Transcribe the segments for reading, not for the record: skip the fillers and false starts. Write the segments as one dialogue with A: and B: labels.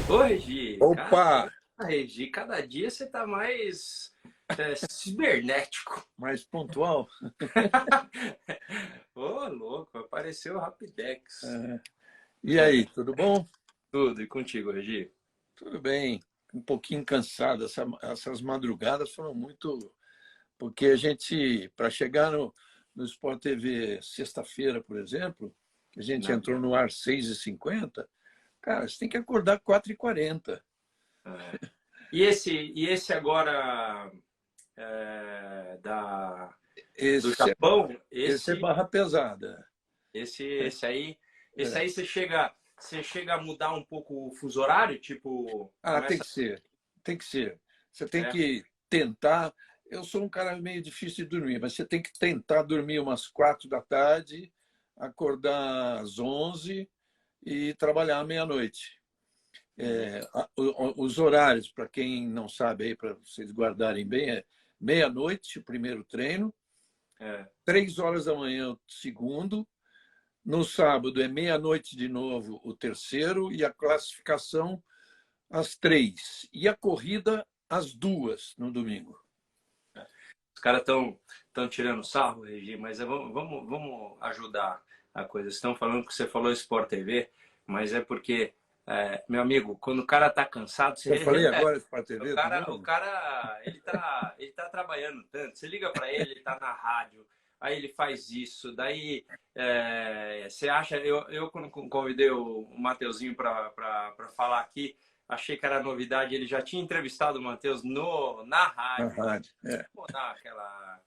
A: Ô, Regi,
B: Opa,
A: caramba, Regi, cada dia você tá mais cibernético.
B: mais pontual?
A: Ô, louco, apareceu o Rapidex.
B: É. E aí, tudo bom?
A: Tudo, e contigo, Regi?
B: Tudo bem. Um pouquinho cansado. Essas madrugadas foram muito. Porque a gente, para chegar no Sport TV sexta-feira, por exemplo, que a gente
A: Na
B: entrou
A: minha.
B: no ar 6h50, cara, você tem que acordar 4h40.
A: É. E esse agora do
B: Esse,
A: Japão,
B: esse é
A: esse,
B: barra pesada.
A: esse, esse aí, esse aí você chega a mudar um pouco o fuso horário, tipo,
B: Ah, tem
A: começa,
B: que ser. Tem que ser. Você tem
A: é,
B: que tentar. Eu sou um cara meio difícil de dormir, mas você tem que tentar dormir umas 4 da tarde, acordar às 11 e trabalhar à meia-noite.
A: hum,
B: Os horários, para quem não sabe aí, para vocês guardarem bem, é meia-noite o primeiro treino,
A: é.
B: 3 horas da manhã o segundo, no sábado é meia-noite de novo o terceiro e a classificação às 3 e a corrida às 2 no domingo.
A: Os caras estão tirando sarro, Regi, mas vamos ajudar a coisa. Estão falando que você falou Sport TV, mas é porque, meu amigo, quando o cara tá cansado,
B: Eu
A: você
B: falei
A: relaxa.
B: agora para a
A: O
B: TV de
A: cara, o
B: novo?
A: cara ele tá trabalhando tanto. Você liga para ele tá na rádio, aí ele faz isso. Daí você acha. Eu quando convidei o Mateuzinho para falar aqui, achei que era novidade. Ele já tinha entrevistado o Matheus na
B: Na
A: rádio.
B: rádio. É.
A: Vou dar aquela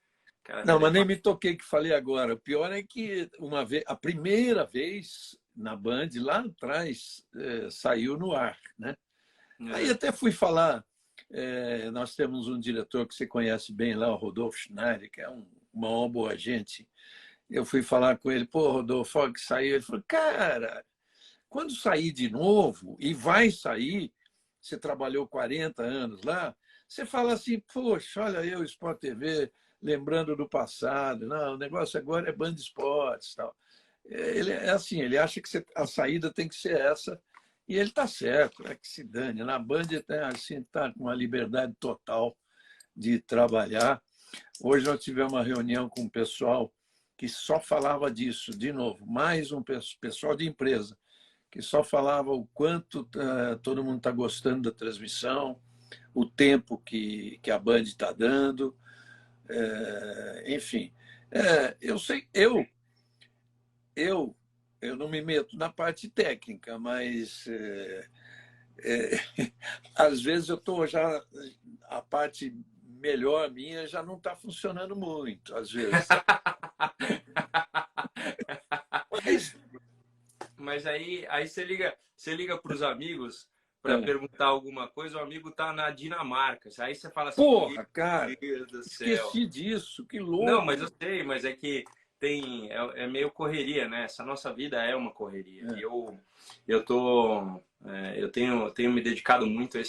B: Não, mas nem
A: relevância.
B: me toquei que falei agora. O pior é que uma vez, a primeira vez na Band, lá atrás, saiu no ar, né? Aí
A: É,
B: até fui falar. Nós temos um diretor que você conhece bem lá, o Rodolfo Schneider, que é uma boa gente. Eu fui falar com ele, pô, Rodolfo, ó, que saiu. Ele falou, cara, quando sair de novo, e vai sair, você trabalhou 40 anos lá, você fala assim, poxa, olha eu, Sport TV, lembrando do passado. Não, o negócio agora é Band Esportes. Tal. Ele é assim, ele acha que a saída tem que ser essa, e ele está certo, é que se dane. Na Band assim, está com uma liberdade total de trabalhar. Hoje nós tivemos uma reunião com o pessoal que só falava disso, de novo, mais um pessoal de empresa que só falava o quanto todo mundo está gostando da transmissão, o tempo que a Band está dando, enfim. Eu sei, eu, eu não me meto na parte técnica, mas é, às vezes eu estou já a parte melhor minha já não está funcionando muito, às vezes. Mas,
A: Mas aí você liga para os amigos para
B: é,
A: perguntar alguma coisa, o amigo tá na Dinamarca. Aí você fala assim, meu
B: porra, cara,
A: Deus do céu.
B: esqueci disso, que
A: Não, mas eu
B: louco.
A: sei, mas é que é meio correria, né? Essa nossa vida é uma correria. E
B: É,
A: eu tenho me dedicado muito a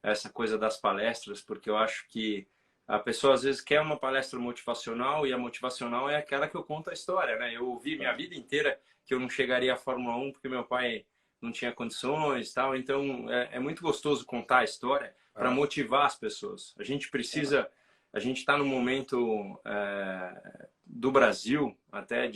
A: essa coisa das palestras, porque eu acho que a pessoa às vezes quer uma palestra motivacional e a motivacional é aquela que eu conto a história, né? Eu ouvi minha vida inteira que eu não chegaria à Fórmula 1 porque meu pai não tinha condições, tal. Então é muito gostoso contar a história para
B: ah,
A: motivar as pessoas. A gente está no momento do Brasil até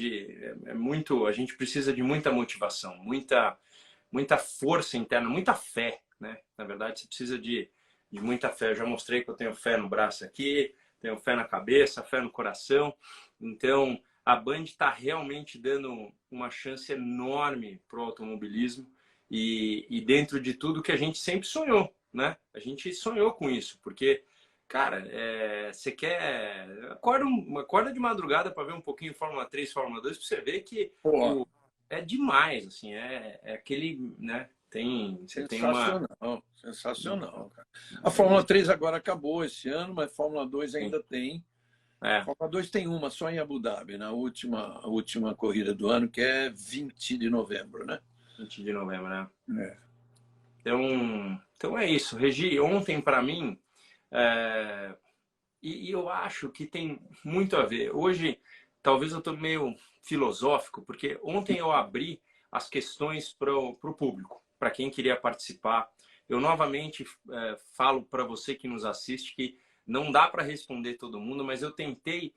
A: muito, a gente precisa de muita motivação, muita força interna, muita fé, né? Na verdade, você precisa de muita fé. Eu já mostrei que eu tenho fé no braço aqui, tenho fé na cabeça, fé no coração. Então, a Band está realmente dando uma chance enorme para o automobilismo e dentro de tudo que a gente sempre sonhou, né? A gente sonhou com isso, porque, cara, você quer. Acorda de madrugada para ver um pouquinho Fórmula 3, Fórmula 2, para você ver que
B: pô,
A: é demais, assim, é aquele, né? Você tem uma.
B: sensacional, sensacional. Cara. A Fórmula 3 agora acabou esse ano, mas a Fórmula 2
A: Sim.
B: ainda tem. A
A: É,
B: Fórmula 2 tem uma só em Abu Dhabi, na última corrida do ano, que é 20 de novembro, né?
A: 20 de novembro, né?
B: É.
A: Então é isso. Regi, ontem para mim, é, e eu acho que tem muito a ver. Hoje, talvez eu estou meio filosófico, porque ontem eu abri as questões para o público. para quem queria participar. Eu novamente falo para você que nos assiste que não dá para responder todo mundo, mas eu tentei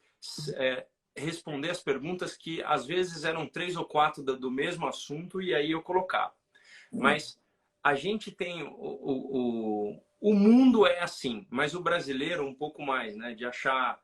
A: responder as perguntas que às vezes eram 3 ou 4 do mesmo assunto e aí eu colocava. Mas a gente tem o mundo é assim, mas o brasileiro um pouco mais, né? De achar,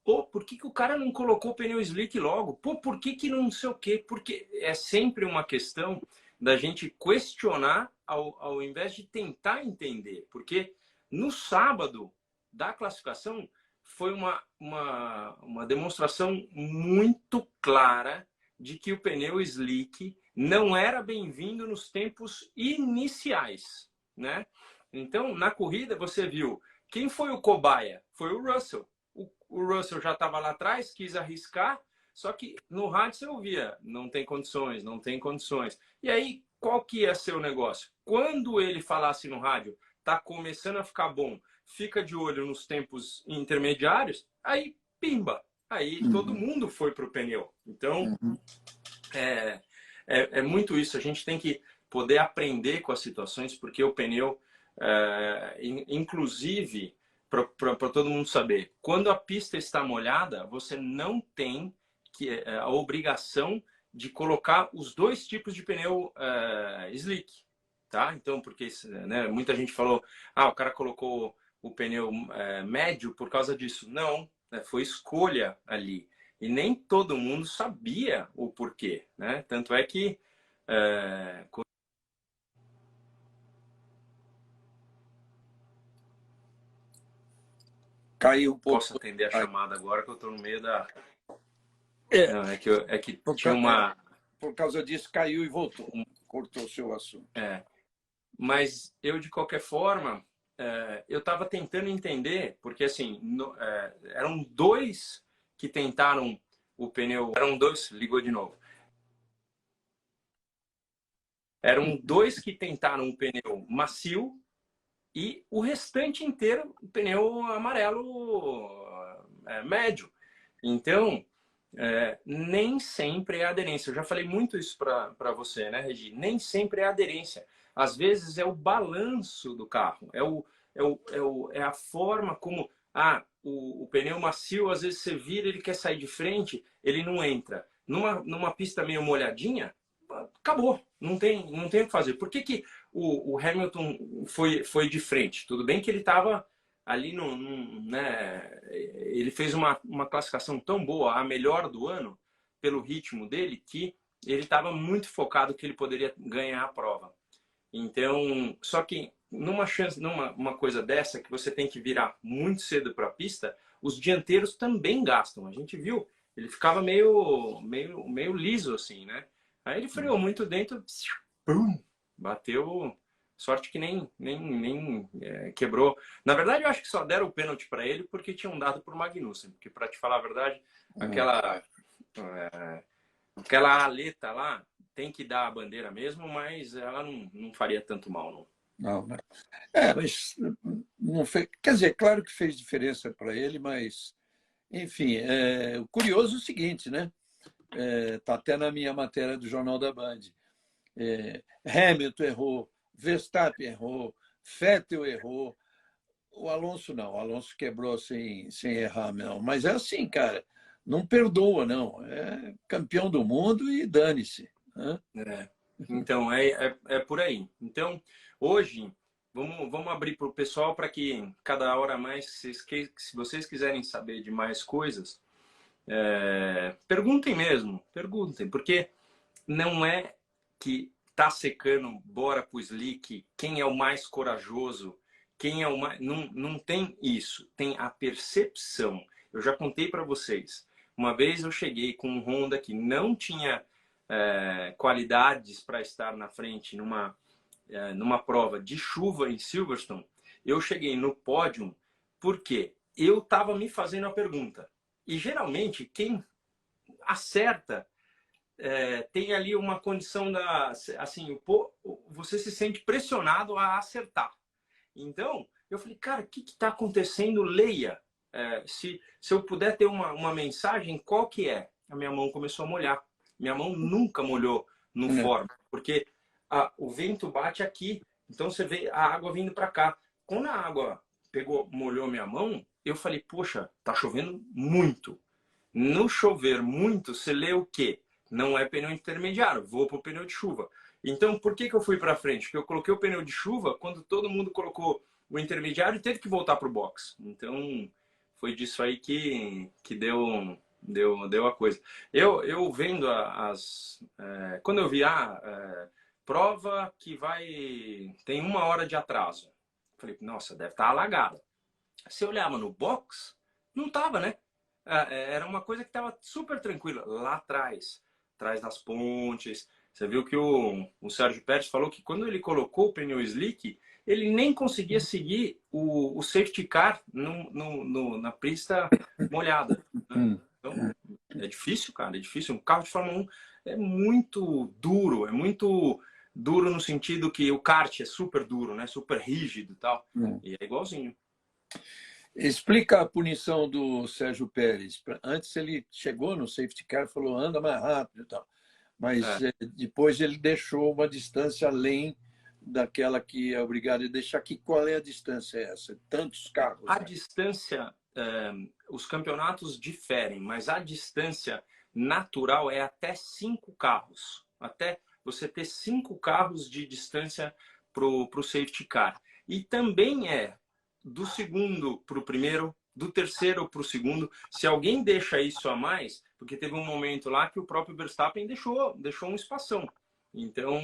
A: pô, por que o cara não colocou o pneu slick logo? Pô, por que não sei o quê? Porque é sempre uma questão da gente questionar ao invés de tentar entender. Porque no sábado da classificação foi uma demonstração muito clara de que o pneu slick não era bem-vindo nos tempos iniciais, né? Então, na corrida, você viu quem foi o cobaia? Foi o Russell. O Russell já estava lá atrás, quis arriscar, só que no rádio você ouvia, não tem condições, não tem condições. E aí, qual que ia ser o negócio? Quando ele falasse no rádio, tá começando a ficar bom, fica de olho nos tempos intermediários, aí, pimba! Aí todo mundo foi para o pneu. Então, é muito isso. A gente tem que poder aprender com as situações, porque o pneu, inclusive, para todo mundo saber, quando a pista está molhada, você não tem a obrigação de colocar os dois tipos de pneu slick, tá? Então, porque né, muita gente falou, o cara colocou o pneu médio por causa disso. Não, foi escolha ali. E nem todo mundo sabia o porquê, né? Tanto é que
B: Caiu um pouco.
A: posso atender a chamada agora que eu estou no meio da...
B: É,
A: Não, é que tinha uma...
B: Por causa disso, caiu e voltou. Cortou o seu assunto.
A: Mas eu, de qualquer forma, eu estava tentando entender, porque assim, eram dois que tentaram o pneu... Eram dois... Ligou de novo. Eram dois que tentaram um pneu macio e o restante inteiro o pneu amarelo médio. Então, nem sempre é aderência. Eu já falei muito isso para você, né, Regi? Nem sempre é aderência. Às vezes é o balanço do carro, é a forma como o pneu macio, às vezes você vira, ele quer sair de frente, ele não entra. Numa pista meio molhadinha, acabou, não tem o que fazer. Por que o Hamilton foi de frente? Tudo bem que ele estava ali né, ele fez uma classificação tão boa, a melhor do ano, pelo ritmo dele, que ele estava muito focado que ele poderia ganhar a prova. Então, só que numa coisa dessa, que você tem que virar muito cedo para a pista, os dianteiros também gastam. A gente viu, ele ficava meio liso assim, né? Aí ele freou muito dentro, pum, bateu. Sorte que nem quebrou. Na verdade, eu acho que só deram o pênalti para ele porque tinham dado por Magnussen. Porque, para te falar a verdade, aquela aleta lá tem que dar a bandeira mesmo, mas ela não faria tanto mal, não.
B: Não, né? Mas não fez. Quer dizer, claro que fez diferença para ele, mas, enfim, o curioso é o seguinte, né? Está até na minha matéria do Jornal da Band. Hamilton errou, Verstappen errou, Vettel errou, o Alonso não, o Alonso quebrou sem errar, não. Mas é assim, cara, não perdoa, não. É campeão do mundo e dane-se. Né?
A: Então, é por aí. Então, hoje, vamos abrir para o pessoal para que cada hora mais, se vocês quiserem saber de mais coisas, perguntem mesmo, perguntem, porque não é que tá secando, bora pro slick, quem é o mais corajoso, quem é o mais... Não tem isso, tem a percepção. Eu já contei para vocês. Uma vez eu cheguei com um Honda que não tinha qualidades para estar na frente numa prova de chuva em Silverstone. Eu cheguei no pódio porque eu estava me fazendo a pergunta. E geralmente quem acerta tem ali uma condição assim, você se sente pressionado a acertar. Então, eu falei, cara, o que está acontecendo? Leia. Se eu puder ter uma mensagem, qual que é? A minha mão começou a molhar. Minha mão nunca molhou no fórum, porque o vento bate aqui, então você vê a água vindo para cá. Quando a água molhou minha mão, eu falei, poxa, tá chovendo muito. No chover muito, você lê o quê? Não é pneu intermediário, vou para o pneu de chuva. Então, por que eu fui para frente? Porque eu coloquei o pneu de chuva quando todo mundo colocou o intermediário e teve que voltar para o box. Então, foi disso aí que deu a coisa. Eu vendo quando eu vi prova que tem 1 hora de atraso. Falei, nossa, deve estar alagada. Você olhava no box, não estava, né? Era uma coisa que estava super tranquila lá atrás das pontes. Você viu que o Sérgio Pérez falou que quando ele colocou o pneu slick, ele nem conseguia seguir o safety car na pista molhada, né? Então, é difícil, cara, é difícil. Um carro de Fórmula 1 é muito duro no sentido que o kart é super duro, né? Super rígido e tal. E é igualzinho.
B: Explica a punição do Sérgio Pérez. Antes ele chegou no safety car e falou anda mais rápido e tal. Mas depois ele deixou uma distância além daquela que é obrigado a deixar. Qual é a distância essa? Tantos carros.
A: A distância, os campeonatos diferem, mas a distância natural é até 5 carros. Até você ter 5 carros de distância para o safety car. E também é do segundo para o primeiro, do terceiro para o segundo. Se alguém deixa isso a mais, porque teve um momento lá que o próprio Verstappen deixou um espação. Então,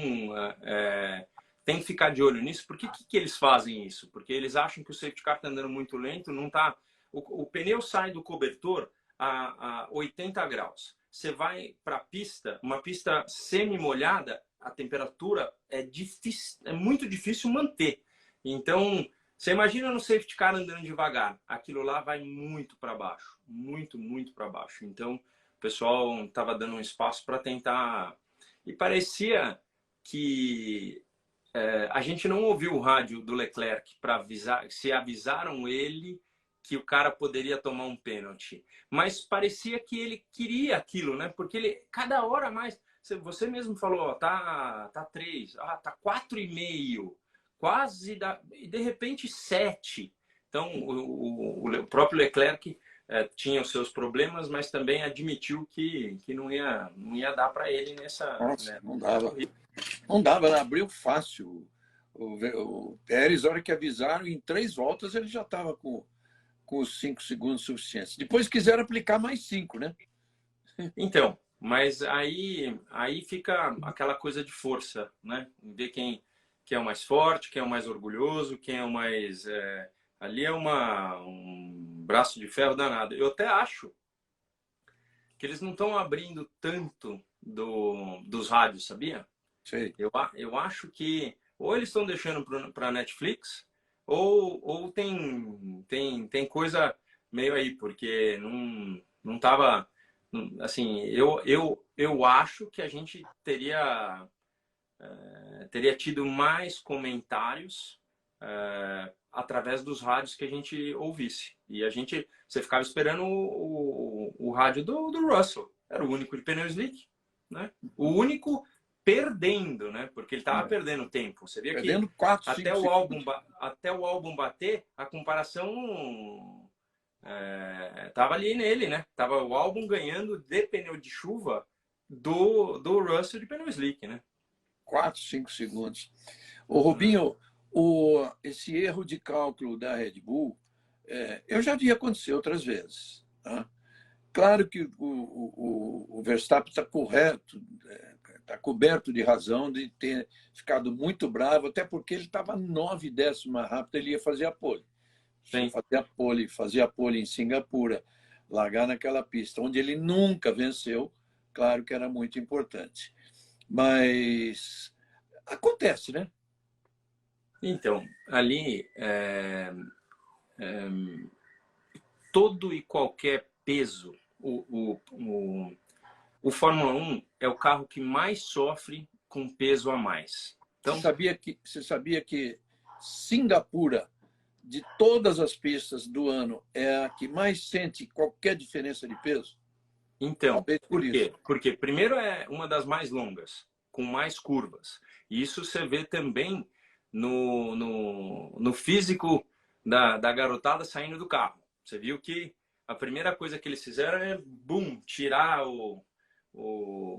A: tem que ficar de olho nisso. Por que eles fazem isso? Porque eles acham que o safety car está andando muito lento, não tá. O pneu sai do cobertor a 80 graus. Você vai para a pista, uma pista semi-molhada, a temperatura é muito difícil manter. Então, você imagina no safety car andando devagar, aquilo lá vai muito para baixo, muito, muito para baixo. Então, o pessoal estava dando um espaço para tentar. E parecia que a gente não ouviu o rádio do Leclerc para avisar, se avisaram ele que o cara poderia tomar um pênalti. Mas parecia que ele queria aquilo, né? Porque ele, cada hora mais. Você mesmo falou, ó, tá 3, tá 4,5. Quase, e de repente 7. Então, o próprio Leclerc tinha os seus problemas, mas também admitiu que não ia dar para ele nessa.
B: Nossa, né? Não dava, abriu fácil. O Pérez, a hora que avisaram, em 3 voltas ele já estava com os 5 segundos suficientes. Depois quiseram aplicar mais 5, né?
A: Então, mas aí fica aquela coisa de força, né? Ver quem é o mais forte, quem é o mais orgulhoso, quem é o mais... ali é um braço de ferro danado. Eu até acho que eles não estão abrindo tanto dos rádios, sabia?
B: Sei.
A: Eu acho que ou eles estão deixando para Netflix ou tem coisa meio aí, porque não tava... Assim, eu acho que a gente teria tido mais comentários através dos rádios que a gente ouvisse. E você ficava esperando o rádio do Russell. Era o único de pneu slick, né? O único perdendo, né? Porque ele estava perdendo tempo. Você via
B: perdendo
A: que
B: 4,
A: até o álbum bater, a comparação tava ali nele, né? Tava o álbum ganhando de pneu de chuva do Russell de pneu slick, né?
B: 4, 5 segundos. O Rubinho, esse erro de cálculo da Red Bull, eu já vi acontecer outras vezes. Tá? Claro que o Verstappen está correto, está coberto de razão de ter ficado muito bravo, até porque ele estava 9 décimos mais rápido, ele ia fazer a pole. Fazer a pole em Singapura, largar naquela pista, onde ele nunca venceu, claro que era muito importante. Mas acontece, né?
A: Então, ali todo e qualquer peso, o Fórmula 1 é o carro que mais sofre com peso a mais. Então,
B: você sabia que Singapura, de todas as pistas do ano, é a que mais sente qualquer diferença de peso?
A: Então, por quê? Porque primeiro é uma das mais longas. com mais curvas. E isso você vê também no físico da garotada saindo do carro. Você viu que a primeira coisa que eles fizeram é, bum, tirar o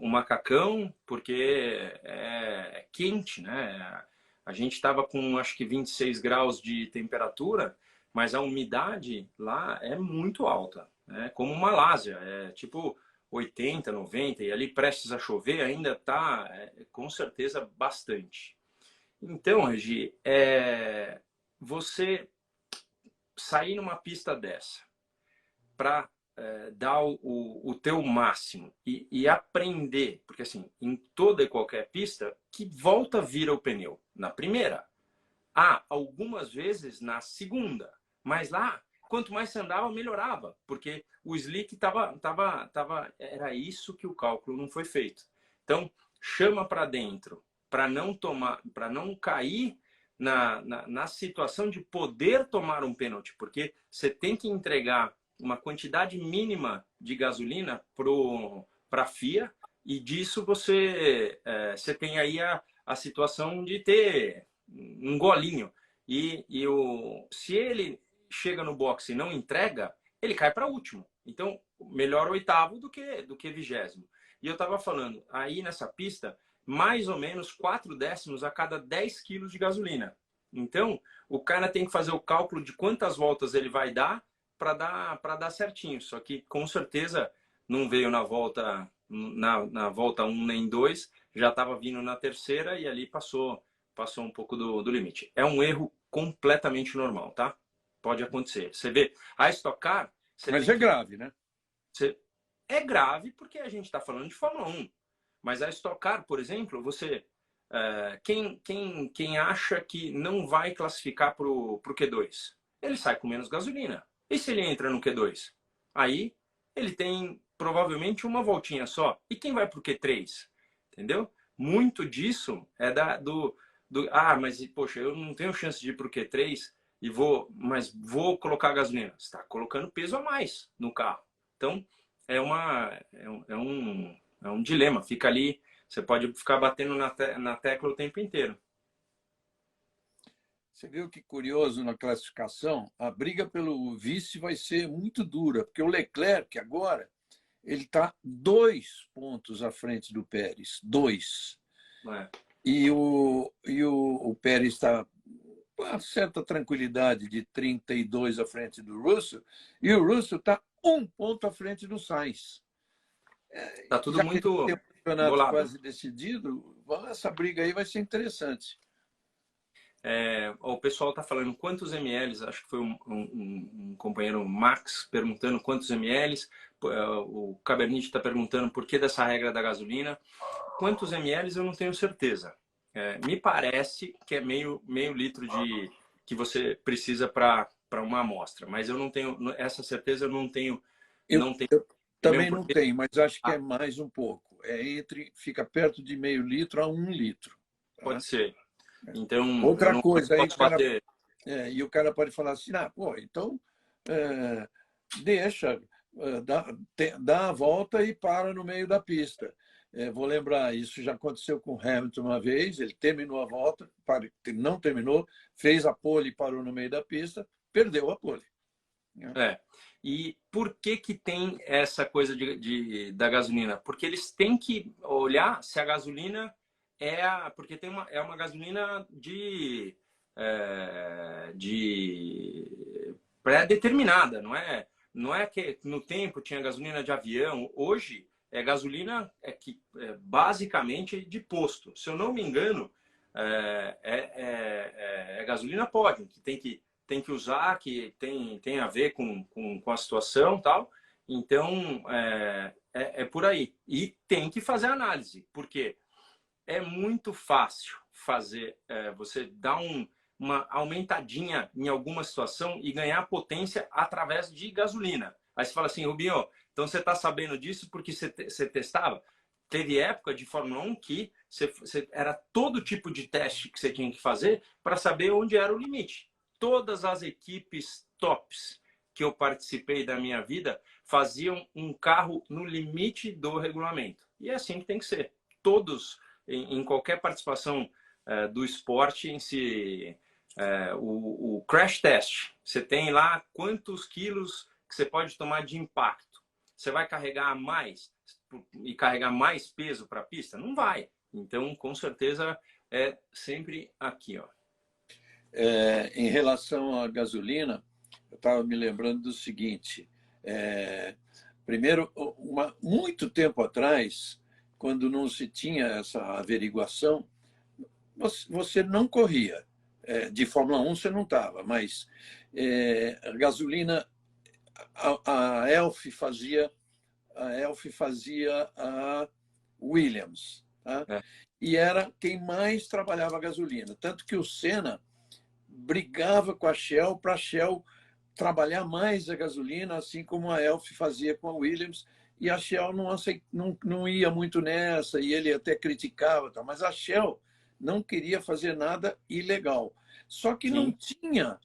A: macacão, porque é quente, né? A gente estava com, acho que 26 graus de temperatura, mas a umidade lá é muito alta, né? Como Malásia, é tipo 80, 90, e ali prestes a chover ainda está, com certeza, bastante. Então, Regi, você sair numa pista dessa para dar o teu máximo e aprender, porque assim, em toda e qualquer pista, que volta vira o pneu na primeira. Algumas vezes na segunda, mas lá, quanto mais você andava, melhorava, porque o slick era isso que o cálculo não foi feito. Então, chama para dentro, para não tomar, para não cair na situação de poder tomar um pênalti, porque você tem que entregar uma quantidade mínima de gasolina para a FIA, e disso você tem aí a situação de ter um golinho. Se ele chega no boxe e não entrega, ele cai para último. Então, melhor oitavo do que 20º. E eu estava falando, aí nessa pista, mais ou menos 4 décimos a cada 10 quilos de gasolina. Então, o cara tem que fazer o cálculo de quantas voltas ele vai dar para dar certinho. Só que, com certeza, não veio na volta 1 nem 2, já estava vindo na terceira e ali passou um pouco do limite. É um erro completamente normal, tá? Pode acontecer. Você vê, a Stock Car...
B: Mas é grave, né?
A: É grave porque a gente está falando de Fórmula 1. Mas a Stock Car, por exemplo, quem acha que não vai classificar para o Q2, ele sai com menos gasolina. E se ele entra no Q2? Aí ele tem provavelmente uma voltinha só. E quem vai para o Q3? Entendeu? Muito disso é mas poxa, eu não tenho chance de ir para o Q3 mas vou colocar gasolina. Você está colocando peso a mais no carro. Então, é um dilema. Fica ali, você pode ficar batendo na tecla o tempo inteiro.
B: Você viu que curioso na classificação? A briga pelo vice vai ser muito dura, porque o Leclerc agora ele está 2 pontos à frente do Pérez, 2.
A: É.
B: E o Pérez está com uma certa tranquilidade de 32 à frente do Russell, e o Russell está 1 ponto à frente do Sainz.
A: Tá tudo
B: Já
A: muito
B: que tem um campeonato
A: bolado.
B: quase decidido, essa briga aí vai ser interessante.
A: O pessoal está falando quantos ml, acho que foi um companheiro Max perguntando quantos ml, o Cabernet está perguntando por que dessa regra da gasolina. Quantos ml eu não tenho certeza. Me parece que é meio litro que você precisa para uma amostra, mas eu não tenho essa certeza, eu não tenho.
B: Eu também
A: mesmo
B: não
A: porque...
B: tenho, mas acho que é mais um pouco. Fica perto de meio litro a 1 litro. Tá?
A: Pode ser. Então,
B: outra
A: eu não
B: coisa, aí
A: posso bater.
B: E o cara pode falar assim, então deixa, dá a volta e para no meio da pista. Vou lembrar, isso já aconteceu com o Hamilton uma vez, ele terminou a volta, não terminou, fez a pole e parou no meio da pista, perdeu a pole.
A: E por que tem essa coisa da gasolina? Porque eles têm que olhar se a gasolina porque é uma gasolina de pré-determinada, não é que no tempo tinha gasolina de avião. Hoje é gasolina basicamente de posto. Se eu não me engano, é gasolina Podium, que tem que usar, que tem a ver com a situação e tal. Então, é por aí. E tem que fazer análise, porque é muito fácil você dar uma aumentadinha em alguma situação e ganhar potência através de gasolina. Aí você fala assim, Rubinho, então você está sabendo disso porque você testava? Teve época de Fórmula 1 que era todo tipo de teste que você tinha que fazer para saber onde era o limite. Todas as equipes tops que eu participei da minha vida faziam um carro no limite do regulamento. E é assim que tem que ser. Todos em qualquer participação do esporte em si, o crash test. Você tem lá quantos quilos que você pode tomar de impacto. Você vai carregar mais e carregar mais peso para a pista? Não vai. Então, com certeza, é sempre aqui, ó.
B: Em relação à gasolina, eu estava me lembrando do seguinte. Primeiro, muito tempo atrás, quando não se tinha essa averiguação, você não corria. De Fórmula 1 você não estava, mas a gasolina, a Elf fazia a Williams, tá? E era quem mais trabalhava a gasolina. Tanto que o Senna brigava com a Shell para a Shell trabalhar mais a gasolina, assim como a Elf fazia com a Williams, e a Shell não ia muito nessa, e ele até criticava, tá? Mas a Shell não queria fazer nada ilegal. Só que não tinha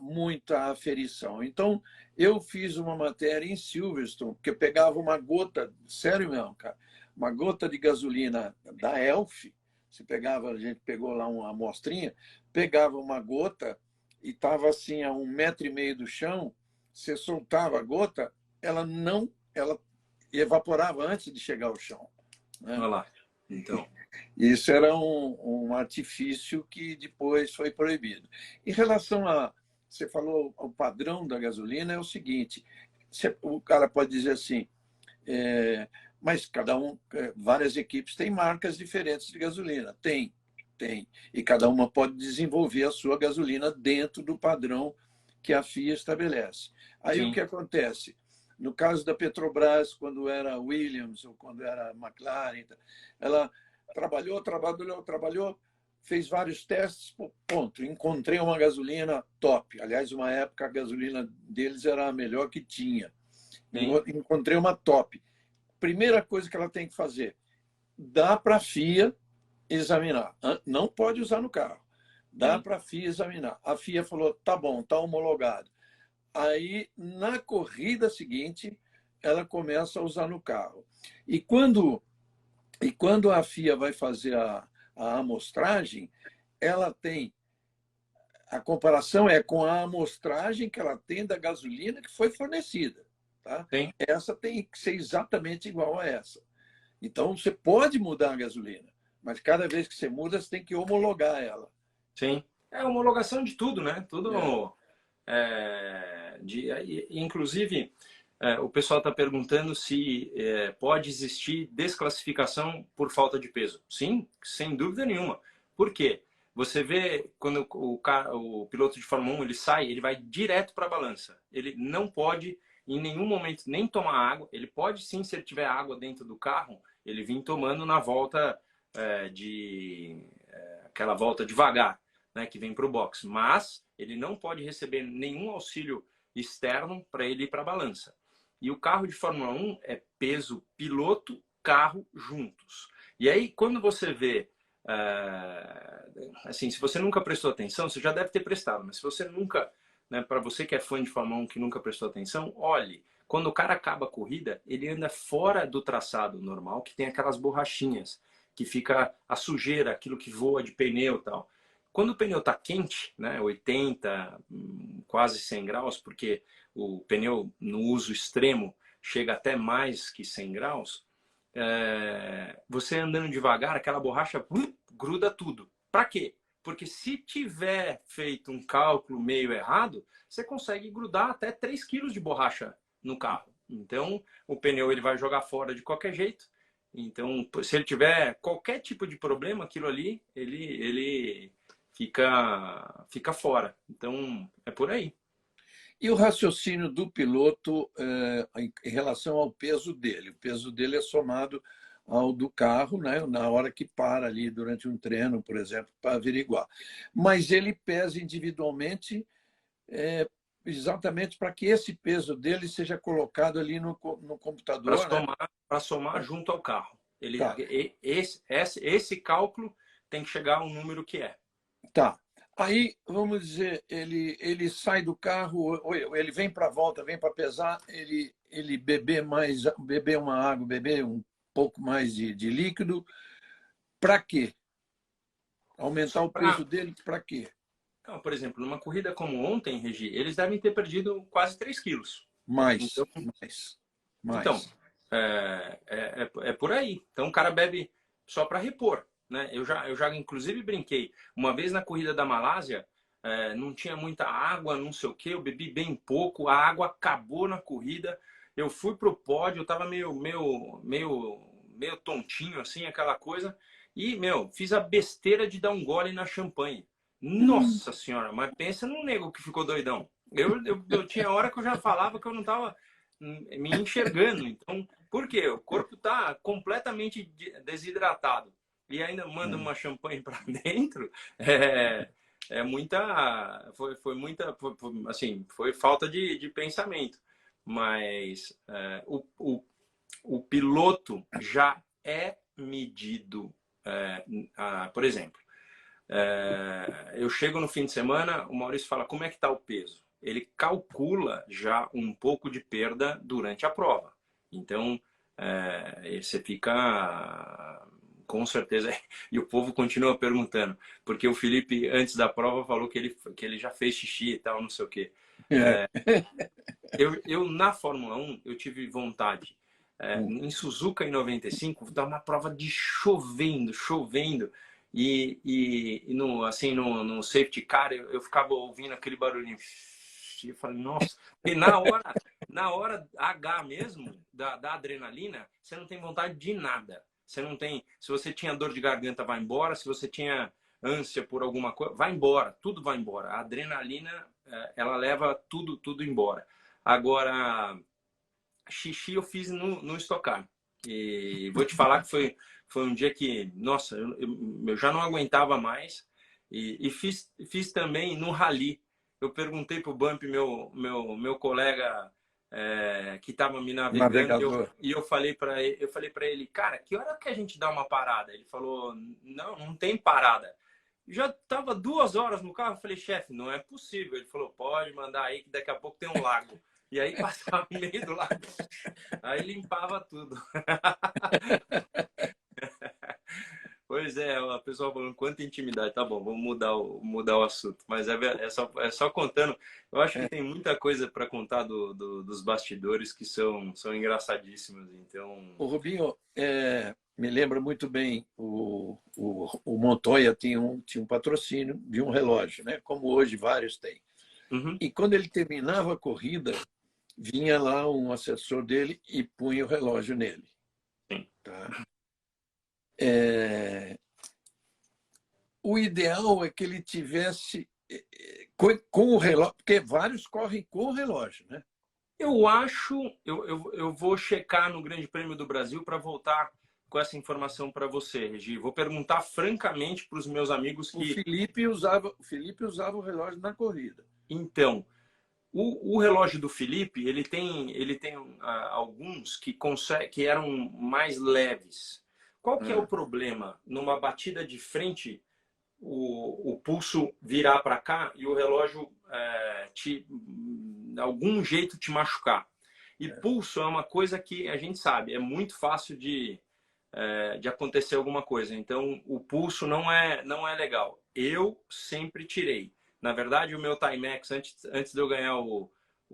B: muita aferição. Então, eu fiz uma matéria em Silverstone, que eu pegava uma gota, sério mesmo, cara, uma gota de gasolina da Elf, a gente pegou lá uma amostrinha, pegava uma gota e estava assim a 1,5 metro do chão, você soltava a gota, ela evaporava antes de chegar ao chão, né?
A: Olha lá. Então,
B: isso era um artifício que depois foi proibido. Em relação você falou ao padrão da gasolina, é o seguinte: o cara pode dizer assim, mas várias equipes têm marcas diferentes de gasolina. Tem. E cada uma pode desenvolver a sua gasolina dentro do padrão que a FIA estabelece. Aí o que acontece? No caso da Petrobras, quando era Williams ou quando era McLaren, ela trabalhou, fez vários testes, ponto. Encontrei uma gasolina top. Aliás, uma época a gasolina deles era a melhor que tinha. Encontrei uma top. Primeira coisa que ela tem que fazer, dá para a FIA examinar. Não pode usar no carro. Dá para a FIA examinar. A FIA falou, tá bom, tá homologado. Aí, na corrida seguinte, ela começa a usar no carro. E quando a FIA vai fazer a amostragem, ela tem... A comparação é com a amostragem que ela tem da gasolina que foi fornecida. Tá? Essa tem que ser exatamente igual a essa. Então, você pode mudar a gasolina, mas cada vez que você muda, você tem que homologar ela.
A: Sim. É homologação de tudo, né? Tudo... inclusive, o pessoal está perguntando se pode existir desclassificação por falta de peso. Sim, sem dúvida nenhuma. Por quê? Você vê quando o piloto de Fórmula 1 ele sai, ele vai direto para a balança. Ele não pode, em nenhum momento, nem tomar água. Ele pode sim, se ele tiver água dentro do carro, ele vir tomando na volta aquela volta devagar, né, que vem para o box. Mas ele não pode receber nenhum auxílio externo para ele ir para a balança. E o carro de Fórmula 1 é peso piloto, carro juntos. E aí, quando você vê... assim, se você nunca prestou atenção, você já deve ter prestado, mas se você nunca, né, para você que é fã de Fórmula 1 que nunca prestou atenção, olhe, quando o cara acaba a corrida, ele anda fora do traçado normal, que tem aquelas borrachinhas, que fica a sujeira, aquilo que voa de pneu e tal. Quando o pneu está quente, né, 80, quase 100 graus, porque o pneu no uso extremo chega até mais que 100 graus, você andando devagar, aquela borracha gruda tudo. Para quê? Porque se tiver feito um cálculo meio errado, você consegue grudar até 3 quilos de borracha no carro. Então, o pneu ele vai jogar fora de qualquer jeito. Então, se ele tiver qualquer tipo de problema, aquilo ali, ele fica fora. Então, é por aí.
B: E o raciocínio do piloto em relação ao peso dele? O peso dele é somado ao do carro, né, na hora que para ali durante um treino, por exemplo, para averiguar. Mas ele pesa individualmente exatamente para que esse peso dele seja colocado ali no computador.
A: Para somar junto ao carro.
B: Tá.
A: Esse cálculo tem que chegar ao número que é.
B: Tá. Aí, vamos dizer, ele sai do carro, ele vem para a volta, vem para pesar, ele beber uma água, beber um pouco mais de líquido, para quê? Aumentar o peso dele para quê?
A: Não, por exemplo, numa corrida como ontem, Regi, eles devem ter perdido quase 3 quilos.
B: Mais,
A: Então,
B: mais,
A: então
B: mais.
A: é por aí. Então o cara bebe só para repor, né? Eu já inclusive brinquei. Uma vez na corrida da Malásia, não tinha muita água, não sei o quê, eu bebi bem pouco, a água acabou na corrida. Eu fui pro pódio, eu tava meio tontinho, assim, aquela coisa. E, fiz a besteira de dar um gole na champanhe. Nossa senhora, mas pensa num nego que ficou doidão. Eu tinha hora que eu já falava que eu não tava me enxergando. Então, por quê? O corpo tá completamente desidratado. E ainda manda uma champanhe para dentro. É muita. Assim, foi falta de pensamento. Mas o piloto já é medido. Por exemplo, eu chego no fim de semana, o Maurício fala como é que está o peso. Ele calcula já um pouco de perda durante a prova. Então, você fica com certeza. E o povo continua perguntando, porque o Felipe, antes da prova, falou que ele já fez xixi e tal, não sei o quê. Eu na Fórmula 1, eu tive vontade. Em Suzuka, em 95, dar uma prova de chovendo. E no safety car, eu ficava ouvindo aquele barulhinho. E eu falei, nossa. E na hora H mesmo, da adrenalina, você não tem vontade de nada. Você não tem. Se você tinha dor de garganta, vai embora. Se você tinha ânsia por alguma coisa, vai embora. Tudo vai embora. A adrenalina, ela leva tudo embora. Agora, xixi eu fiz no Stock Car. E vou te falar que foi um dia que, nossa, eu já não aguentava mais. E fiz também no Rally. Eu perguntei pro Bump, meu colega que estava me navegando, e eu falei para ele, cara, que hora que a gente dá uma parada? Ele falou, não tem parada. Já tava 2 horas no carro, eu falei, chefe, não é possível. Ele falou, pode mandar aí que daqui a pouco tem um lago. E aí passava no meio do lago, aí limpava tudo. Pois é, a pessoa falando quanta intimidade. Tá bom, vamos mudar o assunto. Mas é só contando. Eu acho que tem muita coisa para contar dos bastidores que são engraçadíssimos. Então,
B: O Rubinho, me lembra muito bem, o Montoya tinha um patrocínio de um relógio, né? Como hoje vários têm. E quando ele terminava a corrida, vinha lá um assessor dele e punha o relógio nele.
A: sim.
B: Tá? O ideal é que ele tivesse com o relógio, porque vários correm com o relógio, né?
A: Eu vou checar no Grande Prêmio do Brasil para voltar com essa informação para você, Regi. Vou perguntar francamente para os meus amigos que...
B: O Felipe usava o relógio na corrida.
A: Então, o relógio do Felipe, ele tem alguns que eram mais leves. Qual que é o problema? Numa batida de frente, o pulso virar para cá e o relógio de algum jeito te machucar. E pulso é uma coisa que a gente sabe, é muito fácil de acontecer alguma coisa. Então, o pulso não é legal. Eu sempre tirei. Na verdade, o meu Timex, antes de eu ganhar o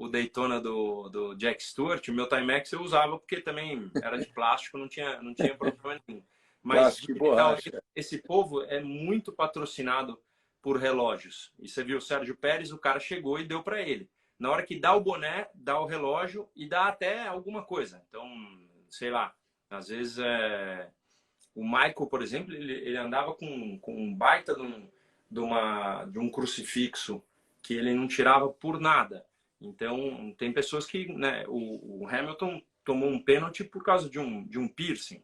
A: Daytona do Jack Stewart, o meu Timex eu usava porque também era de plástico, não tinha problema nenhum. Mas
B: Plástico e borracha.
A: esse povo é muito patrocinado por relógios. E você viu o Sérgio Pérez, o cara chegou e deu para ele. Na hora que dá o boné, dá o relógio e dá até alguma coisa. Então, sei lá, às vezes o Michael, por exemplo, ele andava com um baita de um crucifixo que ele não tirava por nada. Então, tem pessoas que, né, o Hamilton tomou um pênalti por causa de um piercing.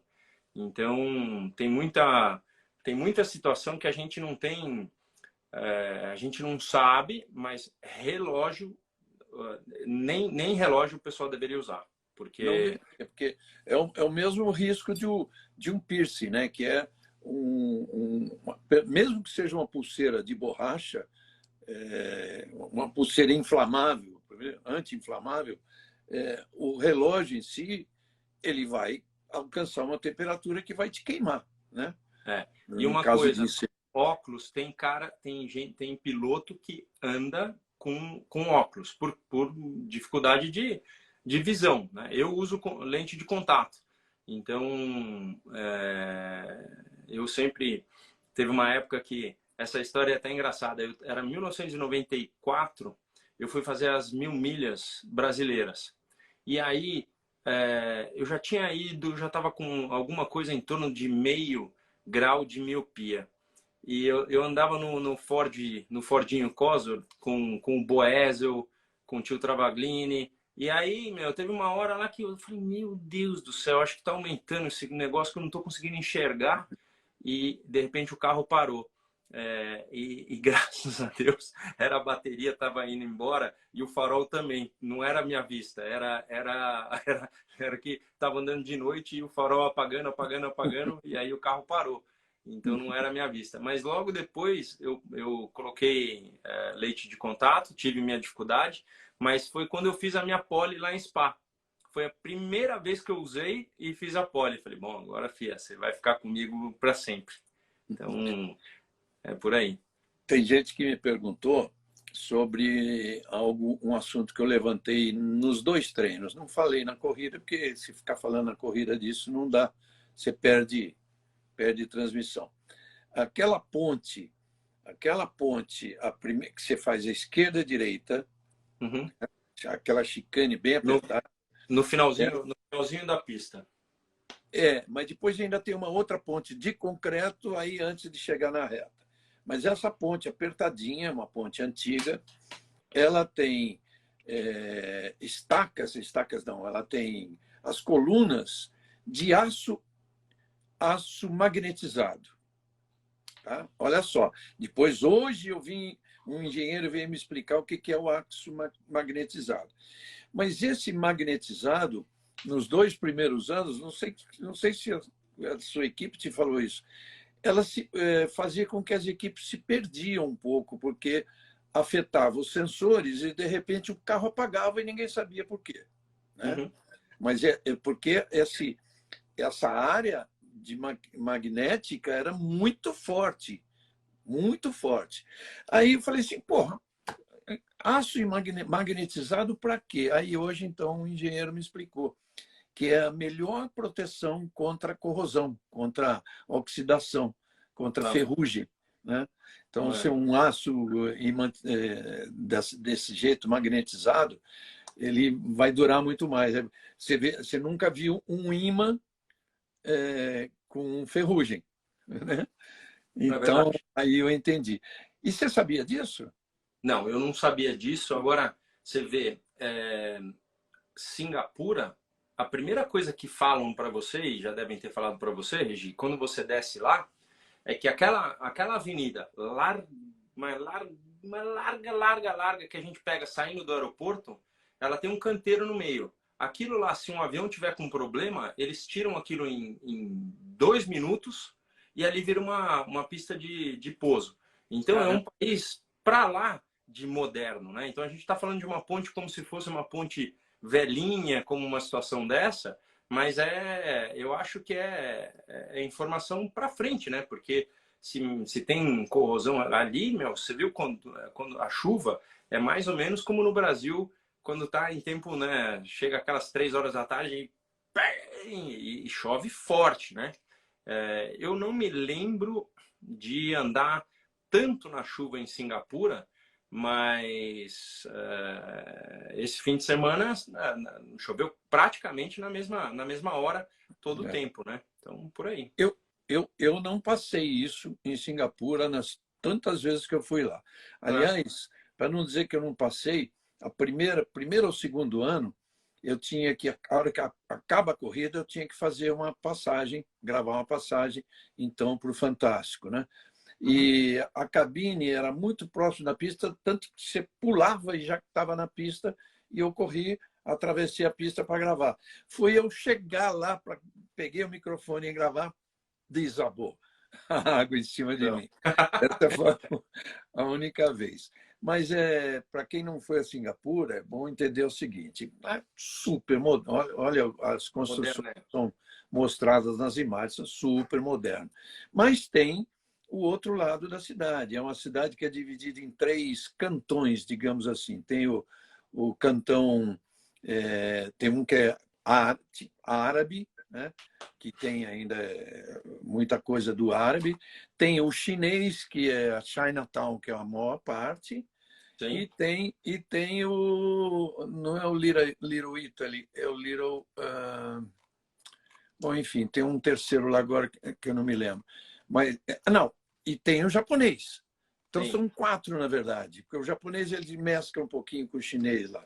A: Então, tem muita situação que a gente não tem, a gente não sabe, mas relógio, nem relógio o pessoal deveria usar. Porque
B: é o mesmo risco de um piercing, né? Que é mesmo que seja uma pulseira de borracha, uma pulseira inflamável, anti-inflamável, o relógio em si ele vai alcançar uma temperatura que vai te queimar, né?
A: É. E
B: no
A: uma
B: caso
A: coisa,
B: disso.
A: óculos, tem cara, tem gente, tem piloto que anda com óculos por dificuldade de visão, né? Eu uso lente de contato. Então, eu sempre teve uma época que essa história é até engraçada. Era 1994, eu fui fazer as 1.000 milhas brasileiras. E aí eu já tinha ido, já estava com alguma coisa em torno de meio grau de miopia. E eu andava no Ford, no Fordinho Cosworth com o Boesel, com o tio Travaglini. E aí, meu, teve uma hora lá que eu falei, meu Deus do céu, acho que tá aumentando esse negócio que eu não tô conseguindo enxergar. E de repente o carro parou. E graças a Deus era a bateria estava indo embora e o farol também. Não era a minha vista, era que estava andando de noite e o farol apagando, apagando, apagando e aí o carro parou. Então não era a minha vista. Mas logo depois eu coloquei leite de contato, tive minha dificuldade, mas foi quando eu fiz a minha pole lá em Spa. Foi a primeira vez que eu usei e fiz a pole. Falei, bom, agora, fia, você vai ficar comigo para sempre. Então, é por aí.
B: Tem gente que me perguntou sobre um assunto que eu levantei nos 2 treinos. Não falei na corrida, porque se ficar falando na corrida disso, não dá. Você perde transmissão. Aquela ponte que você faz à esquerda e à direita,
A: Uhum.
B: aquela chicane bem apertada.
A: No finalzinho da pista.
B: Mas depois ainda tem uma outra ponte de concreto aí antes de chegar na reta. Mas essa ponte apertadinha, uma ponte antiga, ela tem estacas não, ela tem as colunas de aço magnetizado. Tá? Olha só, depois hoje um engenheiro veio me explicar o que é o aço magnetizado. Mas esse magnetizado, nos 2 primeiros anos, não sei se a sua equipe te falou isso, ela fazia com que as equipes se perdiam um pouco, porque afetava os sensores e, de repente, o carro apagava e ninguém sabia por quê. Né?
A: Uhum.
B: Mas porque essa área magnética era muito forte, muito forte. Aí eu falei assim, porra, aço magnetizado para quê? Aí hoje, então, o engenheiro me explicou que é a melhor proteção contra corrosão, contra oxidação, contra ferrugem. Né? Então, se um aço desse jeito magnetizado, ele vai durar muito mais. Você nunca viu um ímã com ferrugem. Né? Então, aí eu entendi. E você sabia disso?
A: Não, eu não sabia disso. Agora, você vê, Singapura, a primeira coisa que falam para você, e já devem ter falado para você, Regi, quando você desce lá, é que aquela avenida larga que a gente pega saindo do aeroporto, ela tem um canteiro no meio. Aquilo lá, se um avião tiver com problema, eles tiram aquilo em 2 minutos e ali vira uma pista de pouso. Então é um país para lá de moderno, né? Então a gente está falando de uma ponte como se fosse uma ponte velhinha, como uma situação dessa, mas eu acho que é informação para frente, né? Porque se tem corrosão ali, meu, você viu quando a chuva é mais ou menos como no Brasil, quando está em tempo, né? Chega aquelas 3 horas da tarde e chove forte, né? Eu não me lembro de andar tanto na chuva em Singapura, mas esse fim de semana choveu praticamente na mesma hora todo o tempo, né? Então, por aí.
B: Eu não passei isso em Singapura nas tantas vezes que eu fui lá. Aliás, para não dizer que eu não passei, primeiro ou segundo ano, eu tinha que, a hora que acaba a corrida, eu tinha que fazer uma passagem, gravar uma passagem, então, para o Fantástico, né? E a cabine era muito próximo da pista, tanto que você pulava e já estava na pista, e eu corri, atravessei a pista para gravar. Foi eu chegar lá, peguei o microfone e gravar, desabou a água em cima de mim. Essa foi a única vez. Mas para quem não foi a Singapura, é bom entender o seguinte: é super moderno. Olha, as construções
A: Moderno, né?
B: que são mostradas nas imagens, são super modernas. Mas tem o outro lado da cidade. É uma cidade que é dividida em 3 cantões, digamos assim. Tem o cantão, tem um que é árabe, né? Que tem ainda muita coisa do árabe. Tem o chinês, que é a Chinatown, que é a maior parte.
A: Sim.
B: E tem o. Não é o Little Italy, é o Little. Bom, enfim, tem um terceiro lá agora que eu não me lembro. Mas, não, e tem o japonês. Então
A: Sim.
B: são 4, na verdade, porque o japonês ele mescla um pouquinho com o chinês lá.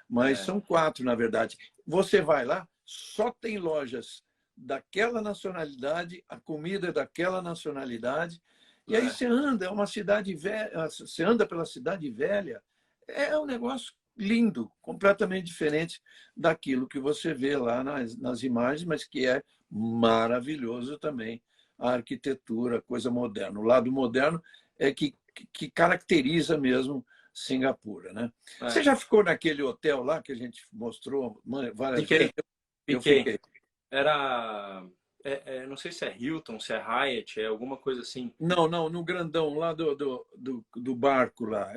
B: Mas
A: É.
B: são 4, na verdade. Você vai lá, só tem lojas daquela nacionalidade, a comida é daquela nacionalidade. E aí
A: É.
B: você anda, é uma cidade velha, você anda pela cidade velha, é um negócio lindo, completamente diferente daquilo que você vê lá nas imagens, mas que é maravilhoso também a arquitetura, coisa moderna. O lado moderno é que caracteriza mesmo Singapura, né? Você
A: É.
B: já ficou naquele hotel lá que a gente mostrou várias
A: Fiquei,
B: vezes? Eu
A: fiquei.
B: fiquei.
A: Era. Não sei se é Hilton, se é Hyatt, é alguma coisa assim.
B: Não, não, no grandão lá do barco lá.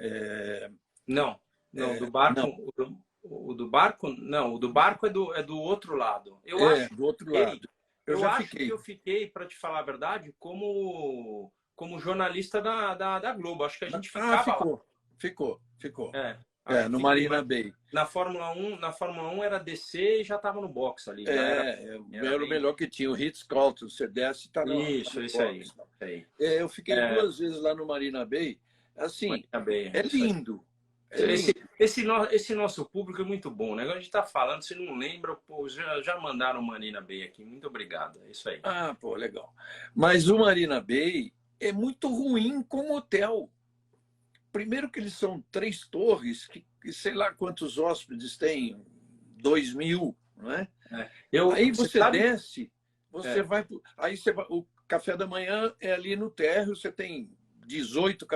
A: Não, não, do
B: Não,
A: barco. O do barco, não, o do barco é do outro lado. Eu acho que
B: do outro
A: eu fiquei,
B: lado. Eu
A: eu
B: já
A: acho que
B: fiquei.
A: eu fiquei, para te falar a verdade, como jornalista da Globo. Acho que a gente
B: Ah,
A: ficava lá.
B: ficou. Ficou, ficou.
A: Acho que
B: No
A: fiquei,
B: Marina
A: mas
B: Bay.
A: na Fórmula 1 era descer e já estava no box ali, já era
B: Era o
A: bem.
B: melhor que tinha. O Ritz-Carlton, você desce e está
A: Isso,
B: no
A: isso aí.
B: box.
A: Isso aí.
B: Eu fiquei
A: É,
B: 2 vezes lá no Marina Bay. Assim,
A: Marina Bay,
B: é
A: isso aí.
B: lindo. É
A: Esse,
B: lindo.
A: esse, no- esse nosso público é muito bom, né? Agora a gente está falando, se não lembra, pô, já mandaram Marina Bay aqui. Muito obrigado. É isso aí.
B: Ah, pô, legal. Mas o Marina Bay é muito ruim como hotel. Primeiro que eles são 3 torres, que sei lá quantos hóspedes tem, 2.000, não é? Aí
A: Você
B: você
A: sabe?
B: desce, você
A: É,
B: vai. Aí o café da manhã é ali no térreo, você tem 18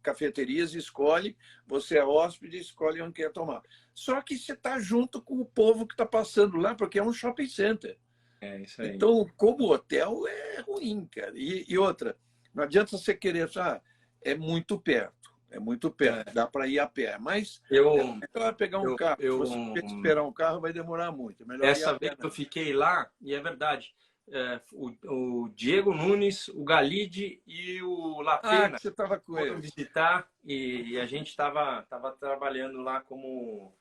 B: cafeterias, escolhe, você é hóspede, escolhe onde quer tomar. Só que você está junto com o povo que está passando lá, porque é um shopping center.
A: isso aí.
B: Então, como hotel, é ruim, cara. E outra, não adianta você querer, é muito perto,
A: É,
B: dá para ir a pé, mas é
A: eu,
B: melhor pegar um
A: eu,
B: carro. Se
A: eu,
B: você tiver que esperar um carro, vai demorar muito. É melhor ir a
A: essa vez
B: pé
A: eu
B: mesmo.
A: fiquei lá, e é verdade. O Diego Nunes, o Galide e o
B: Ah,
A: Lapena
B: que você estava com
A: foram
B: eles.
A: visitar e a gente estava trabalhando lá como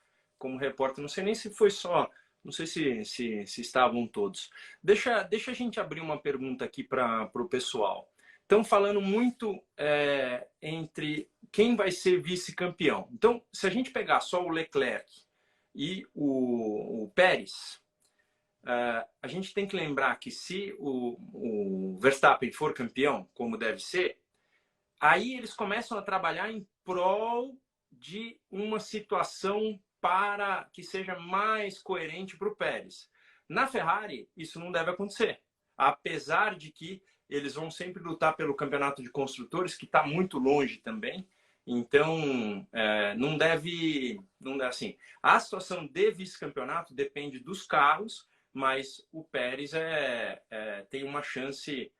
A: repórter. Não sei nem se foi só, não sei se estavam todos. Deixa a gente abrir uma pergunta aqui para o pessoal. Estão falando muito entre quem vai ser vice-campeão. Então, se a gente pegar só o Leclerc e o Pérez, a gente tem que lembrar que se o Verstappen for campeão, como deve ser, aí eles começam a trabalhar em prol de uma situação para que seja mais coerente para o Pérez. Na Ferrari, isso não deve acontecer. Apesar de que eles vão sempre lutar pelo campeonato de construtores, que está muito longe também. Então, não deve assim. A situação de vice-campeonato depende dos carros, mas o Pérez tem uma chance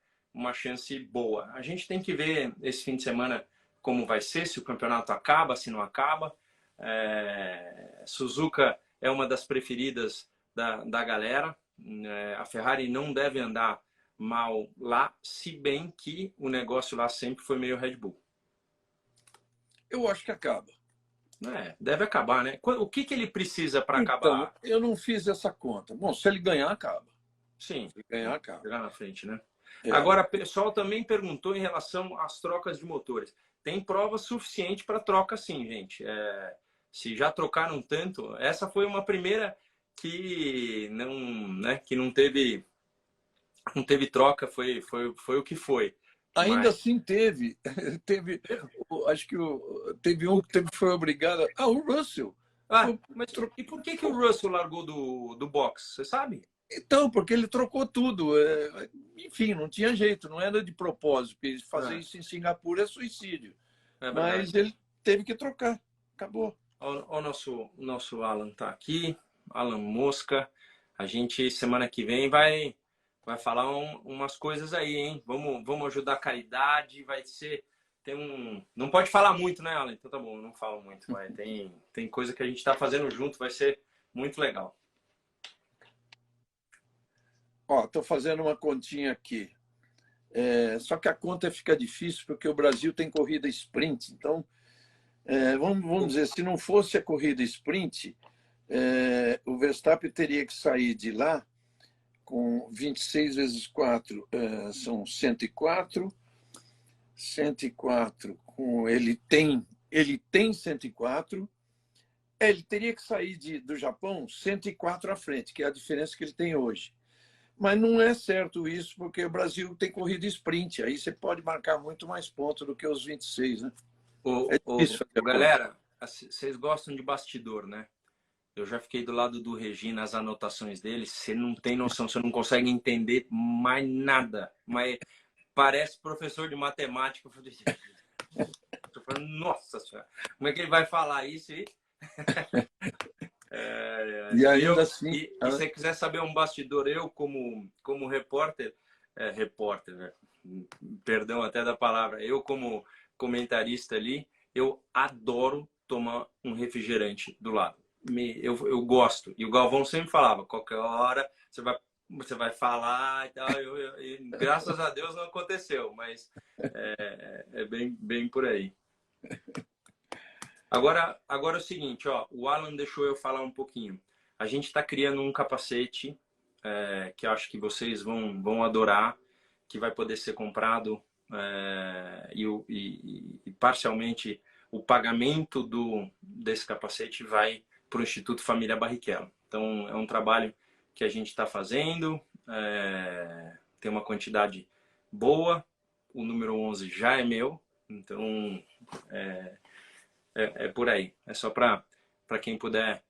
A: boa. A gente tem que ver esse fim de semana como vai ser, se o campeonato acaba, se não acaba. Suzuka é uma das preferidas da galera. A Ferrari não deve andar mal lá, se bem que o negócio lá sempre foi meio Red Bull.
B: Eu acho que acaba.
A: Deve acabar, né? O que ele precisa para
B: Então,
A: acabar?
B: eu não fiz essa conta. Bom, se ele ganhar, acaba.
A: Sim,
B: Se ele ganhar, acaba.
A: chegar na frente, né?
B: É.
A: Agora, o pessoal também perguntou em relação às trocas de motores. Tem prova suficiente para troca, sim, gente. Se já trocaram tanto, essa foi uma primeira que não teve troca, foi o que foi.
B: Ainda
A: Mas
B: assim teve. Teve, acho que teve um que foi obrigado. O Russell.
A: mas e por que o Russell largou do box? Você sabe?
B: Então, porque ele trocou tudo. Enfim, não tinha jeito, não era de propósito, porque fazer
A: É,
B: isso em Singapura é suicídio.
A: é
B: Mas
A: verdade.
B: teve que trocar. Acabou.
A: O nosso Alan tá aqui, Alan Mosca. A gente, semana que vem, vai falar umas coisas aí, hein? Vamos ajudar a caridade, vai ser... Não pode falar muito, né, Alan? Então tá bom, não falo muito. Mas tem coisa que a gente tá fazendo junto, vai ser muito legal.
B: Ó, tô fazendo uma continha aqui. Só que a conta fica difícil porque o Brasil tem corrida sprint. Então, vamos dizer, se não fosse a corrida sprint, o Verstappen teria que sair de lá com 26 vezes 4 são 104. 104 ele tem 104. Ele teria que sair do Japão 104 à frente, que é a diferença que ele tem hoje. Mas não é certo isso, porque o Brasil tem corrida sprint. Aí você pode marcar muito mais pontos do que os 26, né?
A: Galera, vocês gostam de bastidor, né? Eu já fiquei do lado do Regi nas anotações dele. Você não tem noção, você não consegue entender mais nada. Mas parece professor de matemática. Eu falei, nossa senhora, como é que ele vai falar isso aí?
B: E ainda assim...
A: E se você quiser saber um bastidor, eu como repórter, né? Perdão até da palavra, eu como comentarista ali, eu adoro tomar um refrigerante do lado. Eu gosto. E o Galvão sempre falava, qualquer hora você vai falar e tal. Graças a Deus não aconteceu, mas é bem por aí. Agora é o seguinte, ó, o Alan deixou eu falar um pouquinho. A gente está criando um capacete que eu acho que vocês vão adorar, que vai poder ser comprado e parcialmente o pagamento desse capacete vai para o Instituto Família Barrichello. Então, é um trabalho que a gente está fazendo, tem uma quantidade boa, o número 11 já é meu, então é por aí. É só para quem puder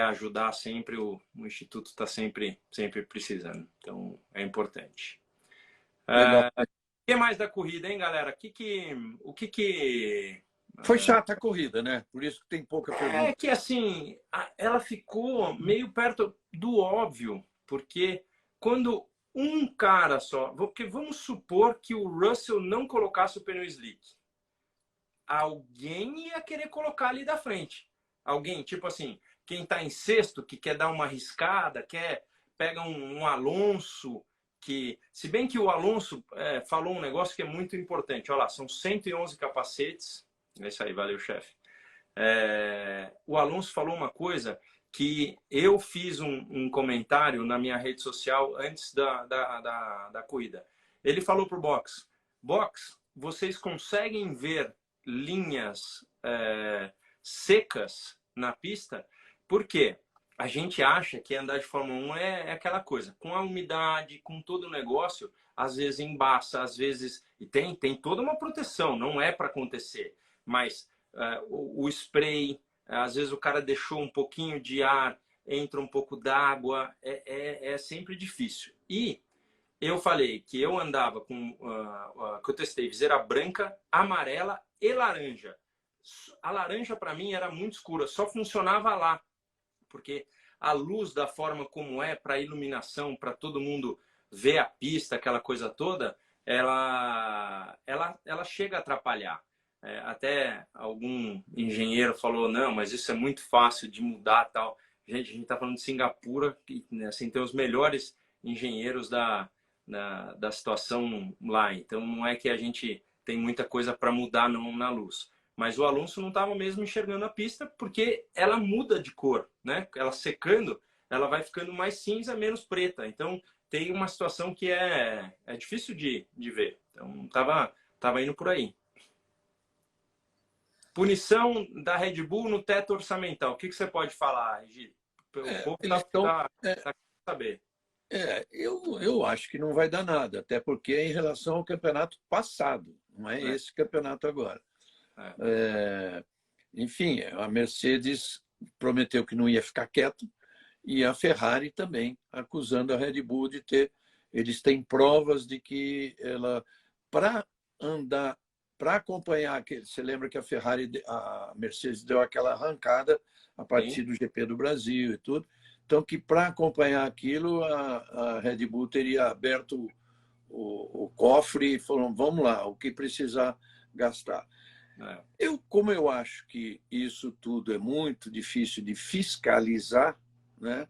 A: ajudar sempre, o Instituto está sempre precisando, então é importante.
B: Legal.
A: O que mais da corrida, hein, galera? O que
B: Foi chata a corrida, né? Por isso que tem pouca pergunta.
A: É que assim, ela ficou meio perto do óbvio, porque quando um cara só, porque vamos supor que o Russell não colocasse o pneu slick, alguém ia querer colocar ali da frente. Alguém, tipo assim, quem está em sexto, que quer dar uma arriscada, pega um Alonso, que, se bem que o Alonso falou um negócio que é muito importante. Olha lá, são 111 capacetes. É isso aí, valeu, chefe. O Alonso falou uma coisa que eu fiz um comentário na minha rede social antes da corrida. Ele falou para o box, vocês conseguem ver linhas secas na pista? Por quê? A gente acha que andar de Fórmula 1 é aquela coisa, com a umidade, com todo o negócio, às vezes embaça, às vezes... E tem toda uma proteção, não é para acontecer. Mas o spray, às vezes o cara deixou um pouquinho de ar, entra um pouco d'água, é sempre difícil. E eu falei que eu andava com... que eu testei viseira branca, amarela e laranja. A laranja, para mim, era muito escura, só funcionava lá. Porque a luz, da forma como é, para iluminação, para todo mundo ver a pista, aquela coisa toda, ela chega a atrapalhar. Até algum engenheiro falou, não, mas isso é muito fácil de mudar tal. Gente, a gente está falando de Singapura, que assim, tem os melhores engenheiros da situação lá. Então, não é que a gente tem muita coisa para mudar não, na luz. Mas o Alonso não estava mesmo enxergando a pista porque ela muda de cor, né? Ela secando, ela vai ficando mais cinza, menos preta. Então, tem uma situação que é difícil de ver. Então, tava indo por aí. Punição da Red Bull no teto orçamental. O que você pode falar, Gi? O povo tá querendo saber.
B: Eu acho que não vai dar nada, até porque é em relação ao campeonato passado, não é esse campeonato agora. Enfim, a Mercedes prometeu que não ia ficar quieto e a Ferrari também, acusando a Red Bull de eles têm provas de que ela, para andar, para acompanhar aquele, você lembra que a Mercedes deu aquela arrancada a partir
A: Sim.
B: do GP do Brasil e tudo. Então, que para acompanhar aquilo, a Red Bull teria aberto o cofre e falou, vamos lá, o que precisar gastar.
A: É.
B: Como eu acho que isso tudo é muito difícil de fiscalizar, né?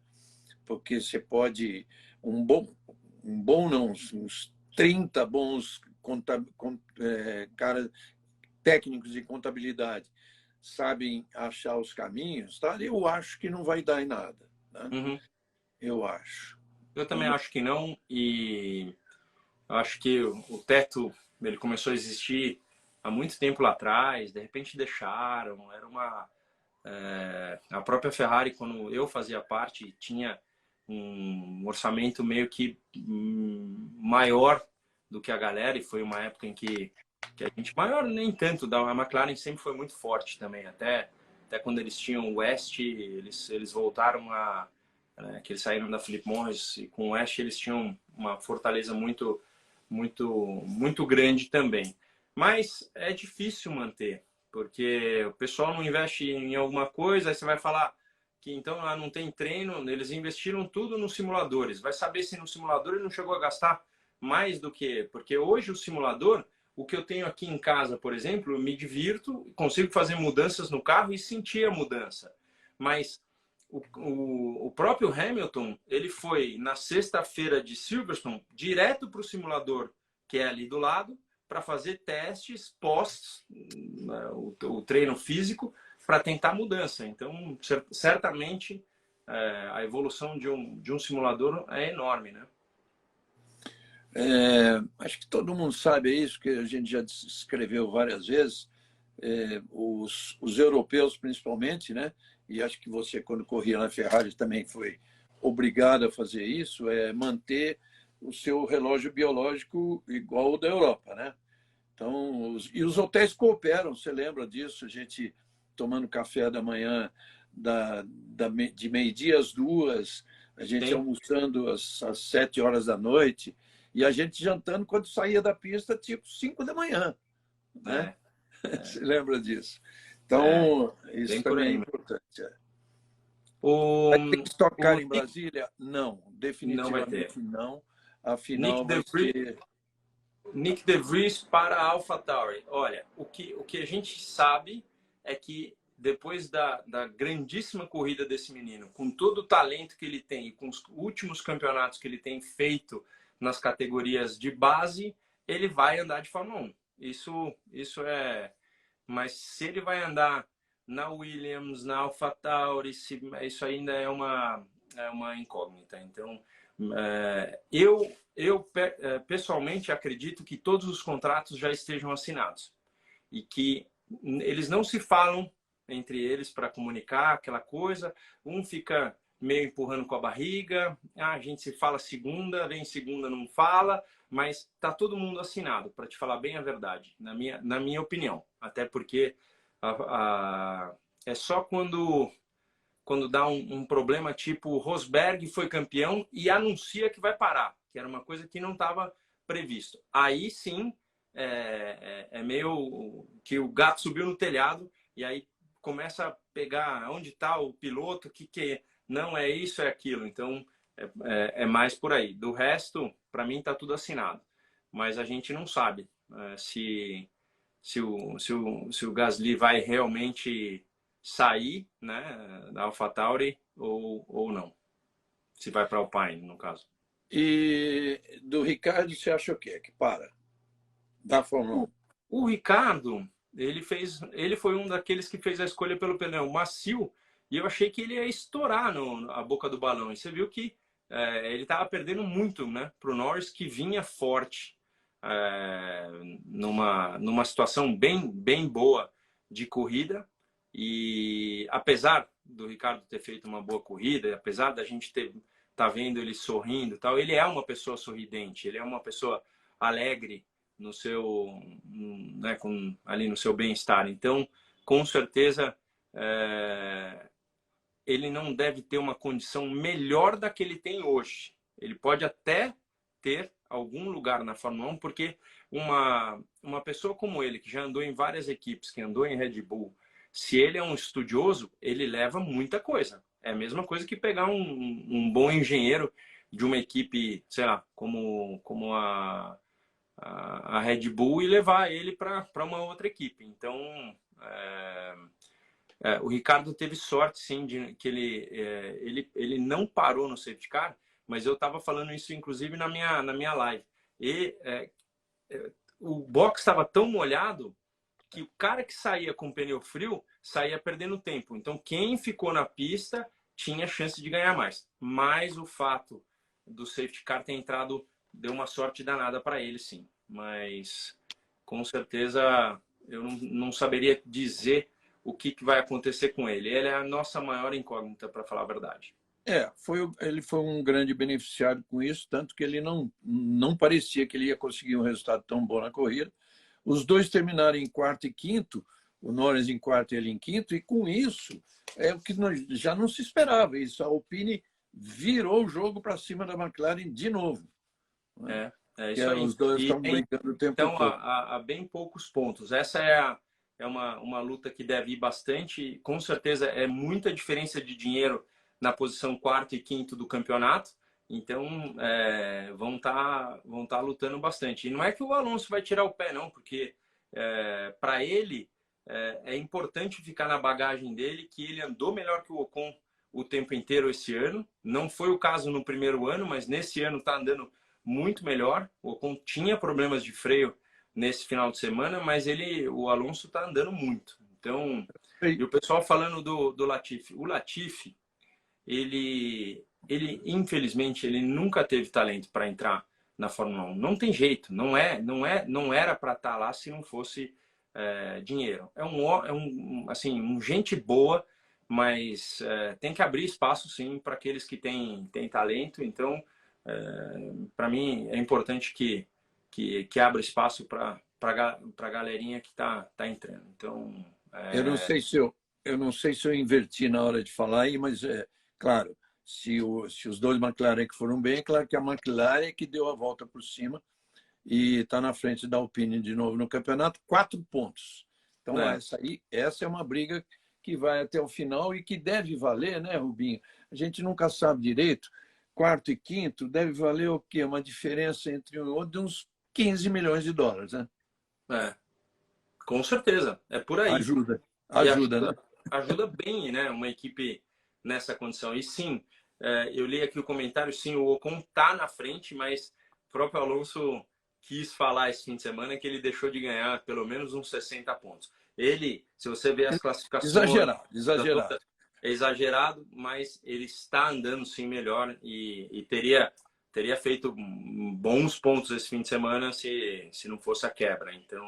B: Porque você pode, um bom não, uns 30 bons caras técnicos de contabilidade sabem achar os caminhos, tá? Eu acho que não vai dar em nada, né?
A: Uhum.
B: Eu acho.
A: Eu também
B: Vamos...
A: acho que não, e eu acho que o teto ele começou a existir há muito tempo lá atrás, de repente deixaram, era uma... a própria Ferrari, quando eu fazia parte, tinha um orçamento meio que maior do que a galera, e foi uma época em que a gente... Maior nem tanto, a McLaren sempre foi muito forte também, até quando eles tinham o West, eles voltaram a... que eles saíram da Philip Morris, e com o West eles tinham uma fortaleza muito grande também. Mas é difícil manter, porque o pessoal não investe em alguma coisa, aí você vai falar que então lá não tem treino, eles investiram tudo nos simuladores. Vai saber se no simulador ele não chegou a gastar mais do que... Porque hoje o simulador, o que eu tenho aqui em casa, por exemplo, eu me divirto, consigo fazer mudanças no carro e sentir a mudança. Mas o próprio Hamilton, ele foi na sexta-feira de Silverstone direto para o simulador, que é ali do lado, para fazer testes pós o treino físico, para tentar mudança. Então, certamente, a evolução de um simulador é enorme, né?
B: Acho que todo mundo sabe isso, que a gente já escreveu várias vezes. Os europeus, principalmente, né? E acho que você, quando corria na Ferrari, também foi obrigado a fazer isso, é manter o seu relógio biológico igual ao da Europa, né? Então, e os hotéis cooperam, você lembra disso? A gente tomando café da manhã de meio-dia às 2, a gente
A: Sim.
B: almoçando às 7 horas da noite e a gente jantando quando saía da pista, tipo 5 da manhã, né?
A: É,
B: Você lembra disso?
A: é,
B: Então, isso
A: bem por
B: também é
A: aí.
B: importante.
A: O,
B: Vai ter Stock
A: o
B: Car em
A: Nick
B: Brasília? Não,
A: não vai ter.
B: definitivamente não.
A: Nick
B: Afinal, vai
A: DeVries,
B: ser...
A: Nick DeVries para a AlphaTauri. Olha, o que a gente sabe é que depois da grandíssima corrida desse menino, com todo o talento que ele tem e com os últimos campeonatos que ele tem feito nas categorias de base, ele vai andar de Fórmula 1. Isso é... Mas se ele vai andar na Williams, na AlphaTauri, isso ainda é uma incógnita. Então, eu pessoalmente acredito que todos os contratos já estejam assinados e que eles não se falam entre eles para comunicar aquela coisa. Um fica meio empurrando com a barriga, a gente se fala segunda, vem segunda, não fala, mas tá todo mundo assinado, para te falar bem a verdade, na minha opinião. Até porque é só quando dá um problema tipo o Rosberg foi campeão e anuncia que vai parar, que era uma coisa que não estava previsto. Aí sim é meio que o gato subiu no telhado e aí começa a pegar onde está o piloto, que não é isso, é aquilo. Então é mais por aí. Do resto, para mim está tudo assinado. Mas a gente não sabe se o Gasly vai realmente sair, né, da AlphaTauri ou não. Se vai para a Alpine, no caso.
B: E do Ricardo, você acha o quê? Que para? Da Fórmula 1.
A: O Ricardo, ele foi um daqueles que fez a escolha pelo pneu macio e eu achei que ele ia estourar a boca do balão. E você viu que ele estava perdendo muito, né, para o Norris, que vinha forte numa situação bem boa de corrida. E apesar do Ricardo ter feito uma boa corrida, apesar da gente tá vendo ele sorrindo, tal, ele é uma pessoa sorridente, ele é uma pessoa alegre no seu, né, ali no seu bem-estar. Então, com certeza, ele não deve ter uma condição melhor da que ele tem hoje. Ele pode até ter algum lugar na Fórmula 1, porque uma pessoa como ele, que já andou em várias equipes, que andou em Red Bull, se ele é um estudioso, ele leva muita coisa. É a mesma coisa que pegar um bom engenheiro de uma equipe, sei lá, como a Red Bull, e levar ele para uma outra equipe. Então, o Ricardo teve sorte, sim, de que ele não parou no safety car, mas eu estava falando isso, inclusive, na minha live. E o box estava tão molhado que o cara que saía com pneu frio saía perdendo tempo. Então, quem ficou na pista tinha chance de ganhar mais. Mas o fato do safety car ter entrado deu uma sorte danada para ele, sim. Mas, com certeza, eu não saberia dizer o que vai acontecer com ele. Ele é a nossa maior incógnita, para falar a verdade.
B: Ele foi um grande beneficiário com isso, tanto que ele não parecia que ele ia conseguir um resultado tão bom na corrida. Os dois terminaram em quarto e quinto, o Norris em quarto e ele em quinto, e com isso é o que já não se esperava. Isso, a Alpine virou o jogo para cima da McLaren de novo.
A: É isso aí.
B: Os dois estão brincando o tempo
A: então,
B: todo.
A: a bem poucos pontos. Essa é uma luta que deve ir bastante. Com certeza é muita diferença de dinheiro na posição quarto e quinto do campeonato. Então, vão tá lutando bastante. E não é que o Alonso vai tirar o pé, não, porque para ele é importante ficar na bagagem dele que ele andou melhor que o Ocon o tempo inteiro esse ano. Não foi o caso no primeiro ano, mas nesse ano está andando muito melhor. O Ocon tinha problemas de freio nesse final de semana, mas o Alonso está andando muito. Então, e o pessoal falando do Latifi. O Latifi, ele infelizmente ele nunca teve talento para entrar na Fórmula 1. Não tem jeito, não era para estar lá se não fosse dinheiro. É um gente boa, mas tem que abrir espaço sim para aqueles que têm talento. Então, para mim é importante que abra espaço para a galerinha que tá entrando. Então,
B: eu não sei se eu inverti na hora de falar aí, mas claro, se os dois McLaren que foram bem, é claro que a McLaren é que deu a volta por cima e está na frente da Alpine de novo no campeonato, 4 pontos. Então, essa é uma briga que vai até o final e que deve valer, né, Rubinho? A gente nunca sabe direito. Quarto e quinto deve valer o quê? Uma diferença entre um e outro de uns 15 milhões de dólares, né?
A: Com certeza, é por aí.
B: Ajuda, né?
A: Ajuda bem, né, uma equipe nessa condição. E sim, eu li aqui o comentário, sim, o Ocon tá na frente, mas o próprio Alonso quis falar esse fim de semana que ele deixou de ganhar pelo menos uns 60 pontos. Ele, se você ver as classificações...
B: Exagerado.
A: É exagerado, mas ele está andando sim melhor e teria feito bons pontos esse fim de semana se não fosse a quebra. Então,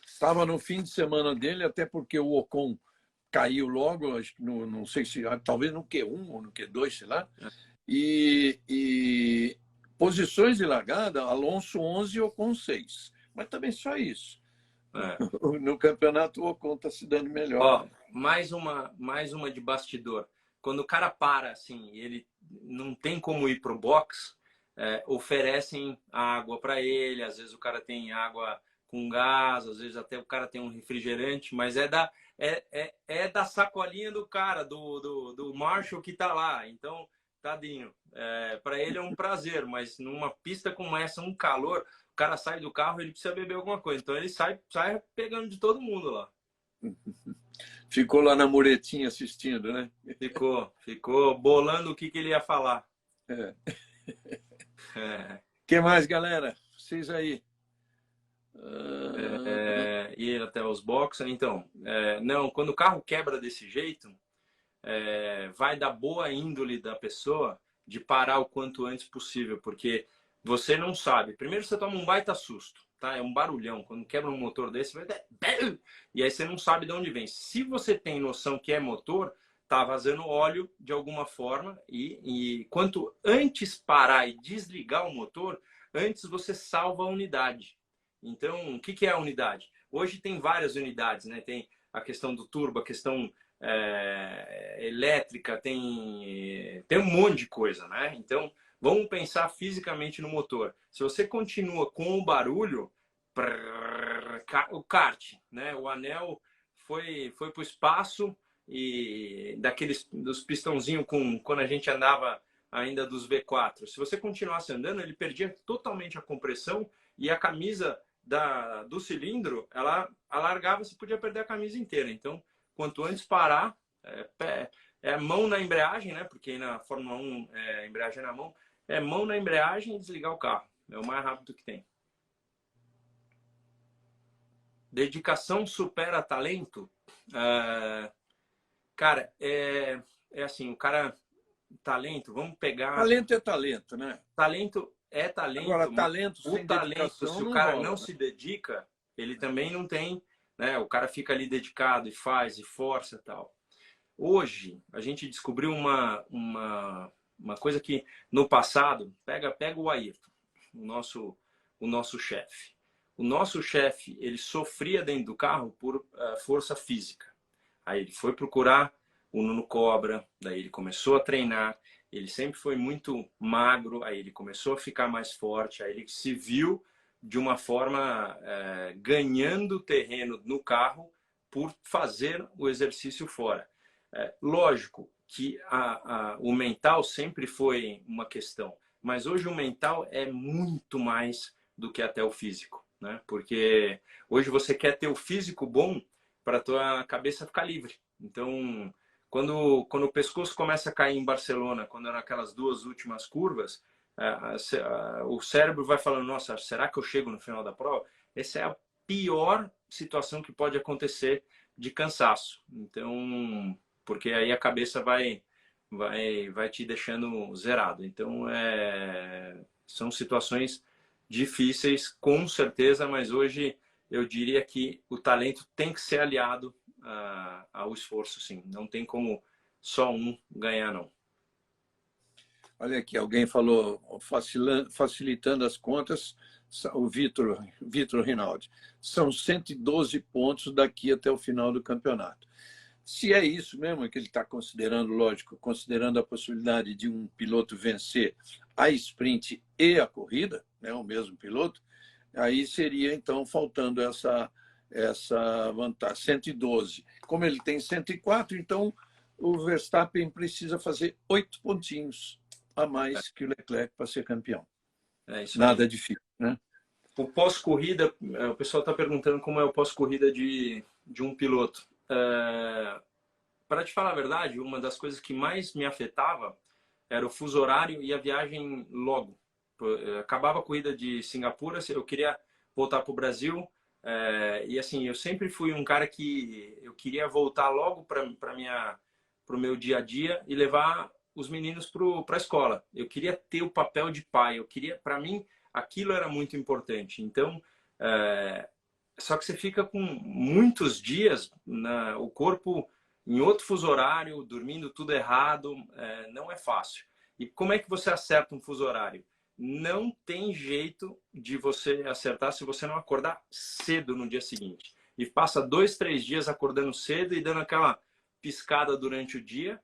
B: estava no fim de semana dele, até porque o Ocon caiu logo, acho que não sei se talvez no Q1 ou no Q2, sei lá. E posições de largada, Alonso 11 e Ocon 6. Mas também só isso. No campeonato o Ocon está se dando melhor.
A: Mais uma de bastidor. Quando o cara para, assim, ele não tem como ir pro box, oferecem água para ele. Às vezes o cara tem água com gás, às vezes até o cara tem um refrigerante, mas é da sacolinha do cara, do Marshall que tá lá. Então, tadinho, para ele é um prazer, mas numa pista como essa, um calor, o cara sai do carro, ele precisa beber alguma coisa. Então ele sai pegando de todo mundo lá.
B: Ficou lá na muretinha assistindo, né?
A: Ficou bolando o que ele ia falar.
B: Que mais, galera? Vocês aí.
A: Ir até os boxes. Então, não, quando o carro quebra desse jeito, vai da boa índole da pessoa de parar o quanto antes possível, porque você não sabe. Primeiro você toma um baita susto, tá? É um barulhão. Quando quebra um motor desse, vai... e aí você não sabe de onde vem. Se você tem noção que é motor, tá vazando óleo de alguma forma e quanto antes parar e desligar o motor, antes você salva a unidade. Então, o que é a unidade? Hoje tem várias unidades, né? Tem a questão do turbo, a questão elétrica, tem um monte de coisa, né? Então, Vamos pensar fisicamente no motor. Se você continua com o barulho, o kart, né? O anel foi para o espaço e dos pistãozinhos quando a gente andava ainda dos V4. Se você continuasse andando, ele perdia totalmente a compressão e a camisa do cilindro, ela alargava, você podia perder a camisa inteira. Então, quanto antes parar, mão na embreagem, né? Porque na Fórmula 1 embreagem na mão, mão na embreagem e desligar o carro. É o mais rápido que tem. Dedicação supera talento? Cara, é assim, o cara... Talento, vamos pegar...
B: Talento é talento, né?
A: Talento é talento.
B: Agora, talento
A: o
B: sem
A: talento,
B: dedicação
A: se o
B: não
A: cara
B: rola,
A: não
B: né?
A: se dedica, ele também não tem... Né? O cara fica ali dedicado e faz, e força e tal. Hoje, a gente descobriu uma coisa que, no passado... Pega o Ayrton, o nosso chefe. O nosso chefe, ele sofria dentro do carro por força física. Aí ele foi procurar o Nuno Cobra, daí ele começou a treinar, ele sempre foi muito magro, aí ele começou a ficar mais forte, aí ele se viu de uma forma ganhando terreno no carro por fazer o exercício fora. Lógico que o mental sempre foi uma questão, mas hoje o mental é muito mais do que até o físico, né? Porque hoje você quer ter o físico bom para a tua cabeça ficar livre. Então, quando o pescoço começa a cair em Barcelona, quando naquelas duas últimas curvas, o cérebro vai falando, nossa, será que eu chego no final da prova? Essa é a pior situação que pode acontecer de cansaço. Então, porque aí a cabeça vai te deixando zerado. Então, são situações difíceis, com certeza, mas hoje eu diria que o talento tem que ser aliado ao esforço, sim. Não tem como só um ganhar, não.
B: Olha aqui, alguém falou, facilitando as contas, o Vitor Rinaldi, são 112 pontos daqui até o final do campeonato. Se é isso mesmo que ele está considerando, lógico, considerando a possibilidade de um piloto vencer a sprint e a corrida, né, o mesmo piloto, aí seria, então, faltando essa vantagem, 112. Como ele tem 104, então o Verstappen precisa fazer 8 pontinhos a mais que o Leclerc para ser campeão. Nada difícil, né?
A: O pós-corrida, o pessoal está perguntando como é o pós-corrida de um piloto. Para te falar a verdade, uma das coisas que mais me afetava era o fuso horário e a viagem logo. Acabava a corrida de Singapura, eu queria voltar para o Brasil, e assim, eu sempre fui um cara que eu queria voltar logo para o meu dia a dia e levar os meninos para a escola. Eu queria ter o papel de pai, para mim, aquilo era muito importante. Então, só que você fica com muitos dias, o corpo em outro fuso horário, dormindo tudo errado, não é fácil. E como é que você acerta um fuso horário? Não tem jeito de você acertar se você não acordar cedo no dia seguinte. E passa 2, 3 dias acordando cedo e dando aquela piscada durante o dia.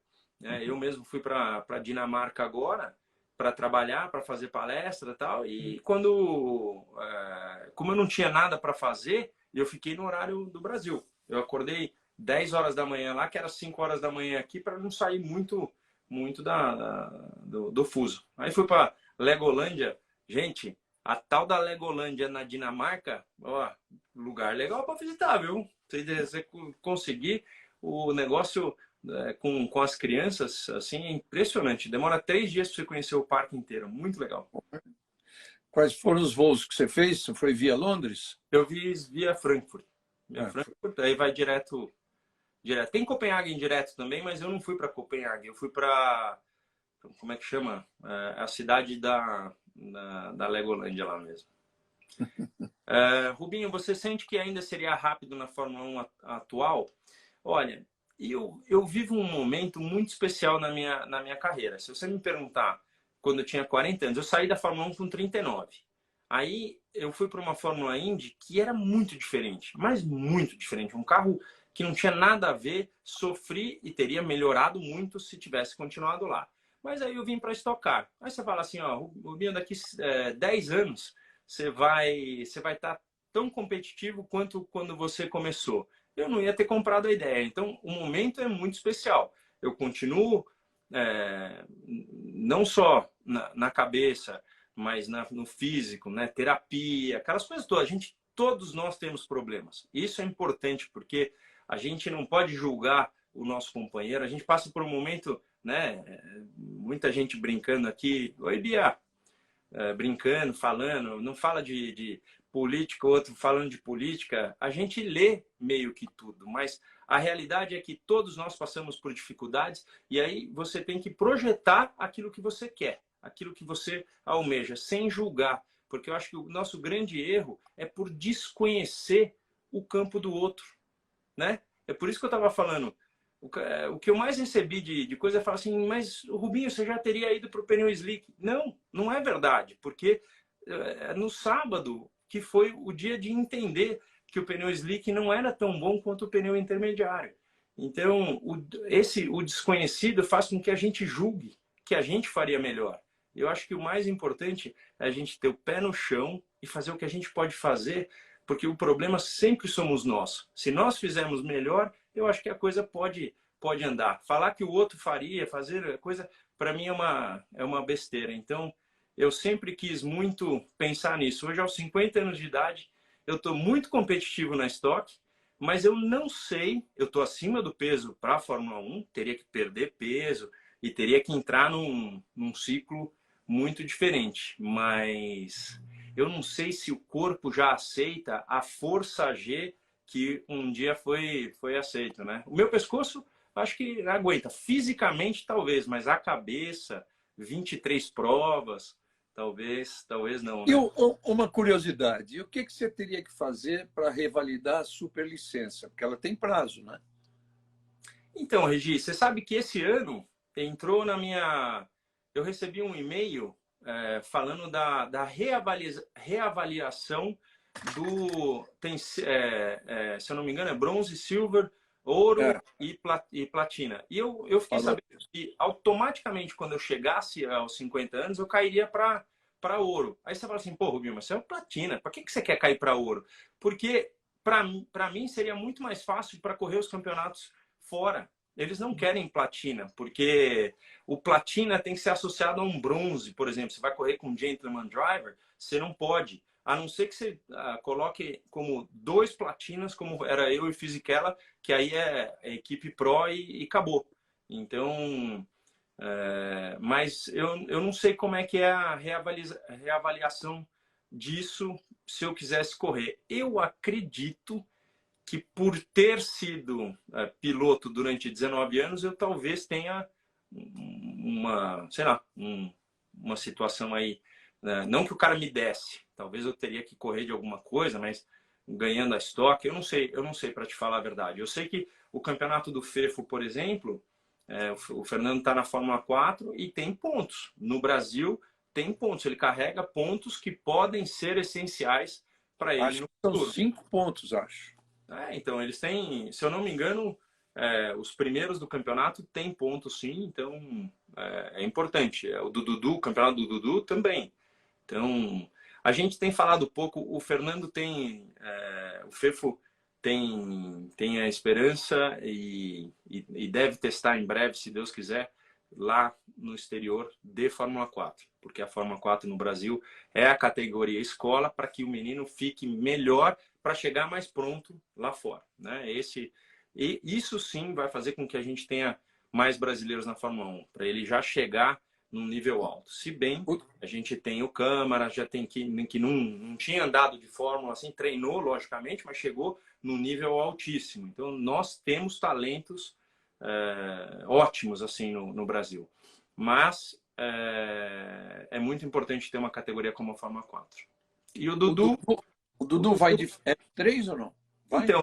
A: Eu mesmo fui para Dinamarca agora para trabalhar, para fazer palestra e tal. E como eu não tinha nada para fazer, eu fiquei no horário do Brasil. Eu acordei 10 horas da manhã lá, que era 5 horas da manhã aqui, para não sair muito do fuso. Aí fui para Legolândia. Gente, a tal da Legolândia na Dinamarca, ó, lugar legal para visitar, viu? Se você conseguir o negócio com as crianças, assim, é impressionante. Demora 3 dias para você conhecer o parque inteiro. Muito legal.
B: Quais foram os voos que você fez? Você foi via Londres?
A: Eu fiz via Frankfurt. Frankfurt, aí vai direto. Tem Copenhague direto também, mas eu não fui para Copenhague. Eu fui para, como é que chama? A cidade da Legolândia lá mesmo. Rubinho, você sente que ainda seria rápido na Fórmula 1 atual? Olha, eu vivo um momento muito especial na minha carreira. Se você me perguntar, quando eu tinha 40 anos, eu saí da Fórmula 1 com 39. Aí eu fui para uma Fórmula Indy que era muito diferente, mas muito diferente. Um carro que não tinha nada a ver, sofri e teria melhorado muito se tivesse continuado lá. Mas aí eu vim para Stock Car. Aí você fala assim, ó, Rubinho, daqui 10 anos você vai estar tão competitivo quanto quando você começou. Eu não ia ter comprado a ideia. Então, o momento é muito especial. Eu continuo não só na cabeça, mas no físico, né? Terapia, aquelas coisas todas. Todos nós temos problemas. Isso é importante porque a gente não pode julgar o nosso companheiro. A gente passa por um momento, né? Muita gente brincando aqui. Oi, Bia. Brincando, falando. Não fala de política, outro falando de política. A gente lê meio que tudo, mas a realidade é que todos nós passamos por dificuldades e aí você tem que projetar aquilo que você quer, aquilo que você almeja, sem julgar. Porque eu acho que o nosso grande erro é por desconhecer o campo do outro, né? É por isso que eu estava falando. O que eu mais recebi de coisa é falar assim, mas Rubinho, você já teria ido para o pneu slick. Não, não é verdade, porque no sábado, que foi o dia de entender que o pneu slick não era tão bom quanto o pneu intermediário. Então, o desconhecido faz com que a gente julgue que a gente faria melhor. Eu acho que o mais importante é a gente ter o pé no chão e fazer o que a gente pode fazer, porque o problema sempre somos nós. Se nós fizermos melhor, eu acho que a coisa pode andar. Falar que o outro faria, fazer a coisa, para mim é uma besteira. Então, eu sempre quis muito pensar nisso. Hoje, aos 50 anos de idade, eu estou muito competitivo na Stock, mas eu não sei, eu estou acima do peso para a Fórmula 1, teria que perder peso e teria que entrar num ciclo muito diferente. Mas eu não sei se o corpo já aceita a força G que um dia foi aceito, né? O meu pescoço, acho que aguenta. Fisicamente, talvez, mas a cabeça, 23 provas, talvez não,
B: E
A: né?
B: uma curiosidade, e o que você teria que fazer para revalidar a superlicença? Porque ela tem prazo, né?
A: Então, Regi, você sabe que esse ano entrou na minha... Eu recebi um e-mail falando da reavaliação do... se eu não me engano, é bronze, silver, ouro
B: É,
A: e platina. E eu fiquei
B: falou.
A: sabendo que automaticamente, quando eu chegasse aos 50 anos, eu cairia para ouro. Aí você fala assim, pô, Rubinho, mas você é platina, para que você quer cair para ouro? Porque para mim seria muito mais fácil para correr os campeonatos fora. Eles não querem platina, porque o platina tem que ser associado a um bronze, por exemplo. Você vai correr com um Gentleman Driver, você não pode. A não ser que você coloque como 2 platinas, como era eu e Fisichella, que aí é equipe Pro e acabou. Então, mas eu não sei como é que é a reavaliação disso se eu quisesse correr. Eu acredito que por ter sido piloto durante 19 anos, eu talvez tenha sei lá, uma situação aí, né? Não que o cara me desse, talvez eu teria que correr de alguma coisa, mas ganhando a estoque, eu não sei para te falar a verdade. Eu sei que o campeonato do FEFO, por exemplo, o Fernando está na Fórmula 4 e tem pontos. No Brasil, tem pontos. Ele carrega pontos que podem ser essenciais para ele
B: Acho
A: no
B: que são
A: futuro.
B: 5 pontos, acho.
A: Então, eles têm, se eu não me engano, os primeiros do campeonato têm pontos sim, então é importante. O do Dudu, o campeonato do Dudu também. Então, a gente tem falado pouco, o Fernando tem, o Fefo tem a esperança e deve testar em breve, se Deus quiser, lá no exterior de Fórmula 4, porque a Fórmula 4 no Brasil é a categoria escola para que o menino fique melhor para chegar mais pronto lá fora, né? E isso sim vai fazer com que a gente tenha mais brasileiros na Fórmula 1, para ele já chegar num nível alto. Se bem a gente tem o Câmara, já tem que não tinha andado de Fórmula assim, treinou logicamente, mas chegou num nível altíssimo. Então nós temos talentos ótimos assim no Brasil. Mas é muito importante ter uma categoria como a Fórmula 4. E o
B: O
A: Dudu,
B: Dudu, o Dudu vai de F3 ou não? Vai?
A: então,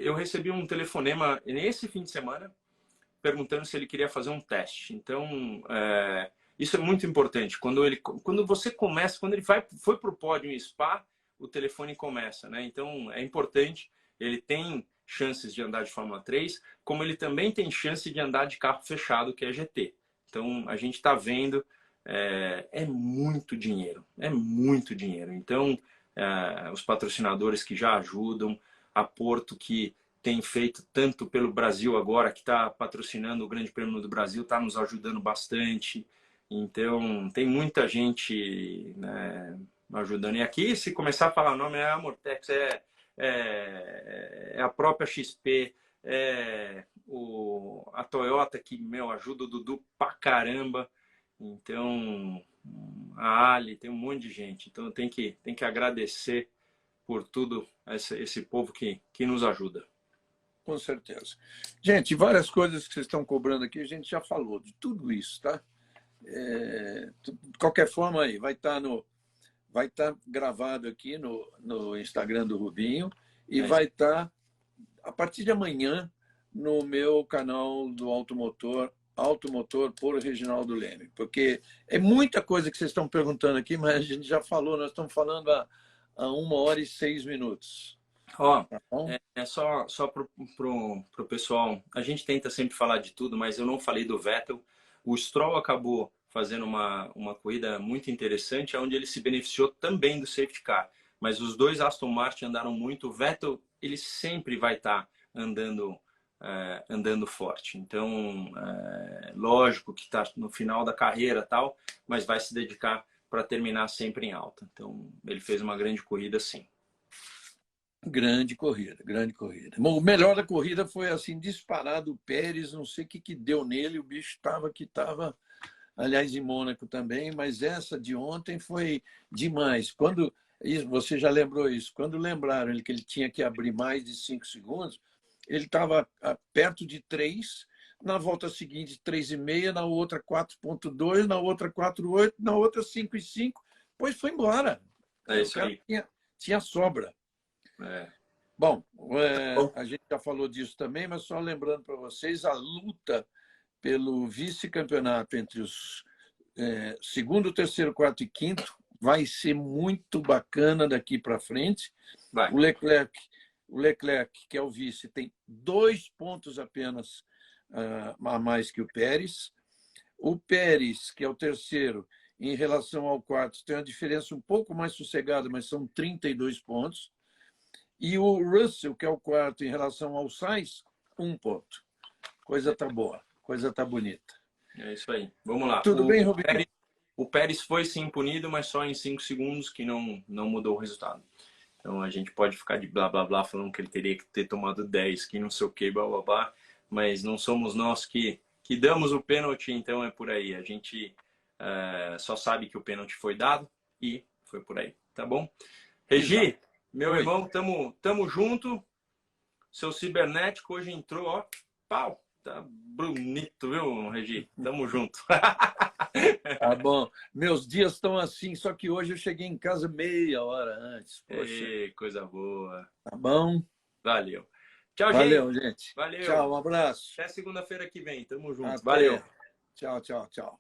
A: eu recebi um telefonema nesse fim de semana perguntando se ele queria fazer um teste. Então, isso é muito importante. Quando você começa, quando ele foi para o pódio em Spa, o telefone começa, né? Então, é importante. Ele tem chances de andar de Fórmula 3, como ele também tem chance de andar de carro fechado, que é GT. Então, a gente está vendo, é muito dinheiro, é muito dinheiro. Então, os patrocinadores que já ajudam, a Porto que tem feito tanto pelo Brasil agora, que está patrocinando o Grande Prêmio do Brasil, está nos ajudando bastante. Então, tem muita gente, né, ajudando. E aqui, se começar a falar o nome, é a Mortex, é a própria XP, a Toyota, que, meu, ajuda o Dudu pra caramba. Então, a Ali, tem um monte de gente. Então, tem que agradecer por tudo esse povo que nos ajuda.
B: Com certeza. Gente, várias coisas que vocês estão cobrando aqui, a gente já falou de tudo isso, tá? De qualquer forma, aí vai estar gravado aqui no Instagram do Rubinho e vai estar, a partir de amanhã, no meu canal do Automotor por Reginaldo Leme, porque é muita coisa que vocês estão perguntando aqui, mas a gente já falou, nós estamos falando há 1h06.
A: Ó, só pro pessoal, a gente tenta sempre falar de tudo, mas eu não falei do Vettel. O Stroll acabou fazendo uma corrida muito interessante, onde ele se beneficiou também do safety car. Mas os dois Aston Martin andaram muito. O Vettel, ele sempre vai estar andando forte. Então, lógico que está no final da carreira tal, mas vai se dedicar para terminar sempre em alta. Então, ele fez uma grande corrida, sim.
B: Grande corrida, grande corrida. Bom, o melhor da corrida foi, assim, disparado o Pérez, não sei o que deu nele, o bicho estava, aliás, em Mônaco também, mas essa de ontem foi demais. Você já lembrou isso, quando lembraram que ele tinha que abrir mais de 5 segundos, ele estava perto de 3, na volta seguinte 3,5, na outra 4,2, na outra 4,8, na outra 5,5, pois foi embora.
A: É isso aí.
B: Tinha sobra. Bom, a gente já falou disso também, mas só lembrando para vocês, a luta pelo vice-campeonato entre os segundo, terceiro, quarto e quinto vai ser muito bacana daqui para frente. O Leclerc, que é o vice, tem 2 pontos apenas a mais que o Pérez. O Pérez, que é o terceiro, em relação ao quarto, tem uma diferença um pouco mais sossegada, mas são 32 pontos. E o Russell, que é o quarto, em relação ao Sainz, 1 ponto. Coisa tá boa, coisa tá bonita.
A: É isso aí. Vamos lá.
B: Tudo bem, Rubinho?
A: O Pérez foi sim punido, mas só em 5 segundos, que não mudou o resultado. Então a gente pode ficar de blá blá blá falando que ele teria que ter tomado 10, que não sei o que, blá blá blá, mas não somos nós que damos o pênalti, então é por aí. A gente só sabe que o pênalti foi dado e foi por aí, tá bom? Regi, exato. Meu irmão, tamo junto. Seu cibernético hoje entrou, ó, pau. Tá bonito, viu, Regi? Tamo junto.
B: Tá bom. Meus dias estão assim, só que hoje eu cheguei em casa meia hora antes. Poxa.
A: Ei, coisa boa.
B: Tá bom?
A: Valeu. Tchau,
B: valeu, gente.
A: Valeu.
B: Tchau, um abraço.
A: Até segunda-feira que vem. Tamo junto.
B: Até.
A: Valeu.
B: Tchau, tchau, tchau.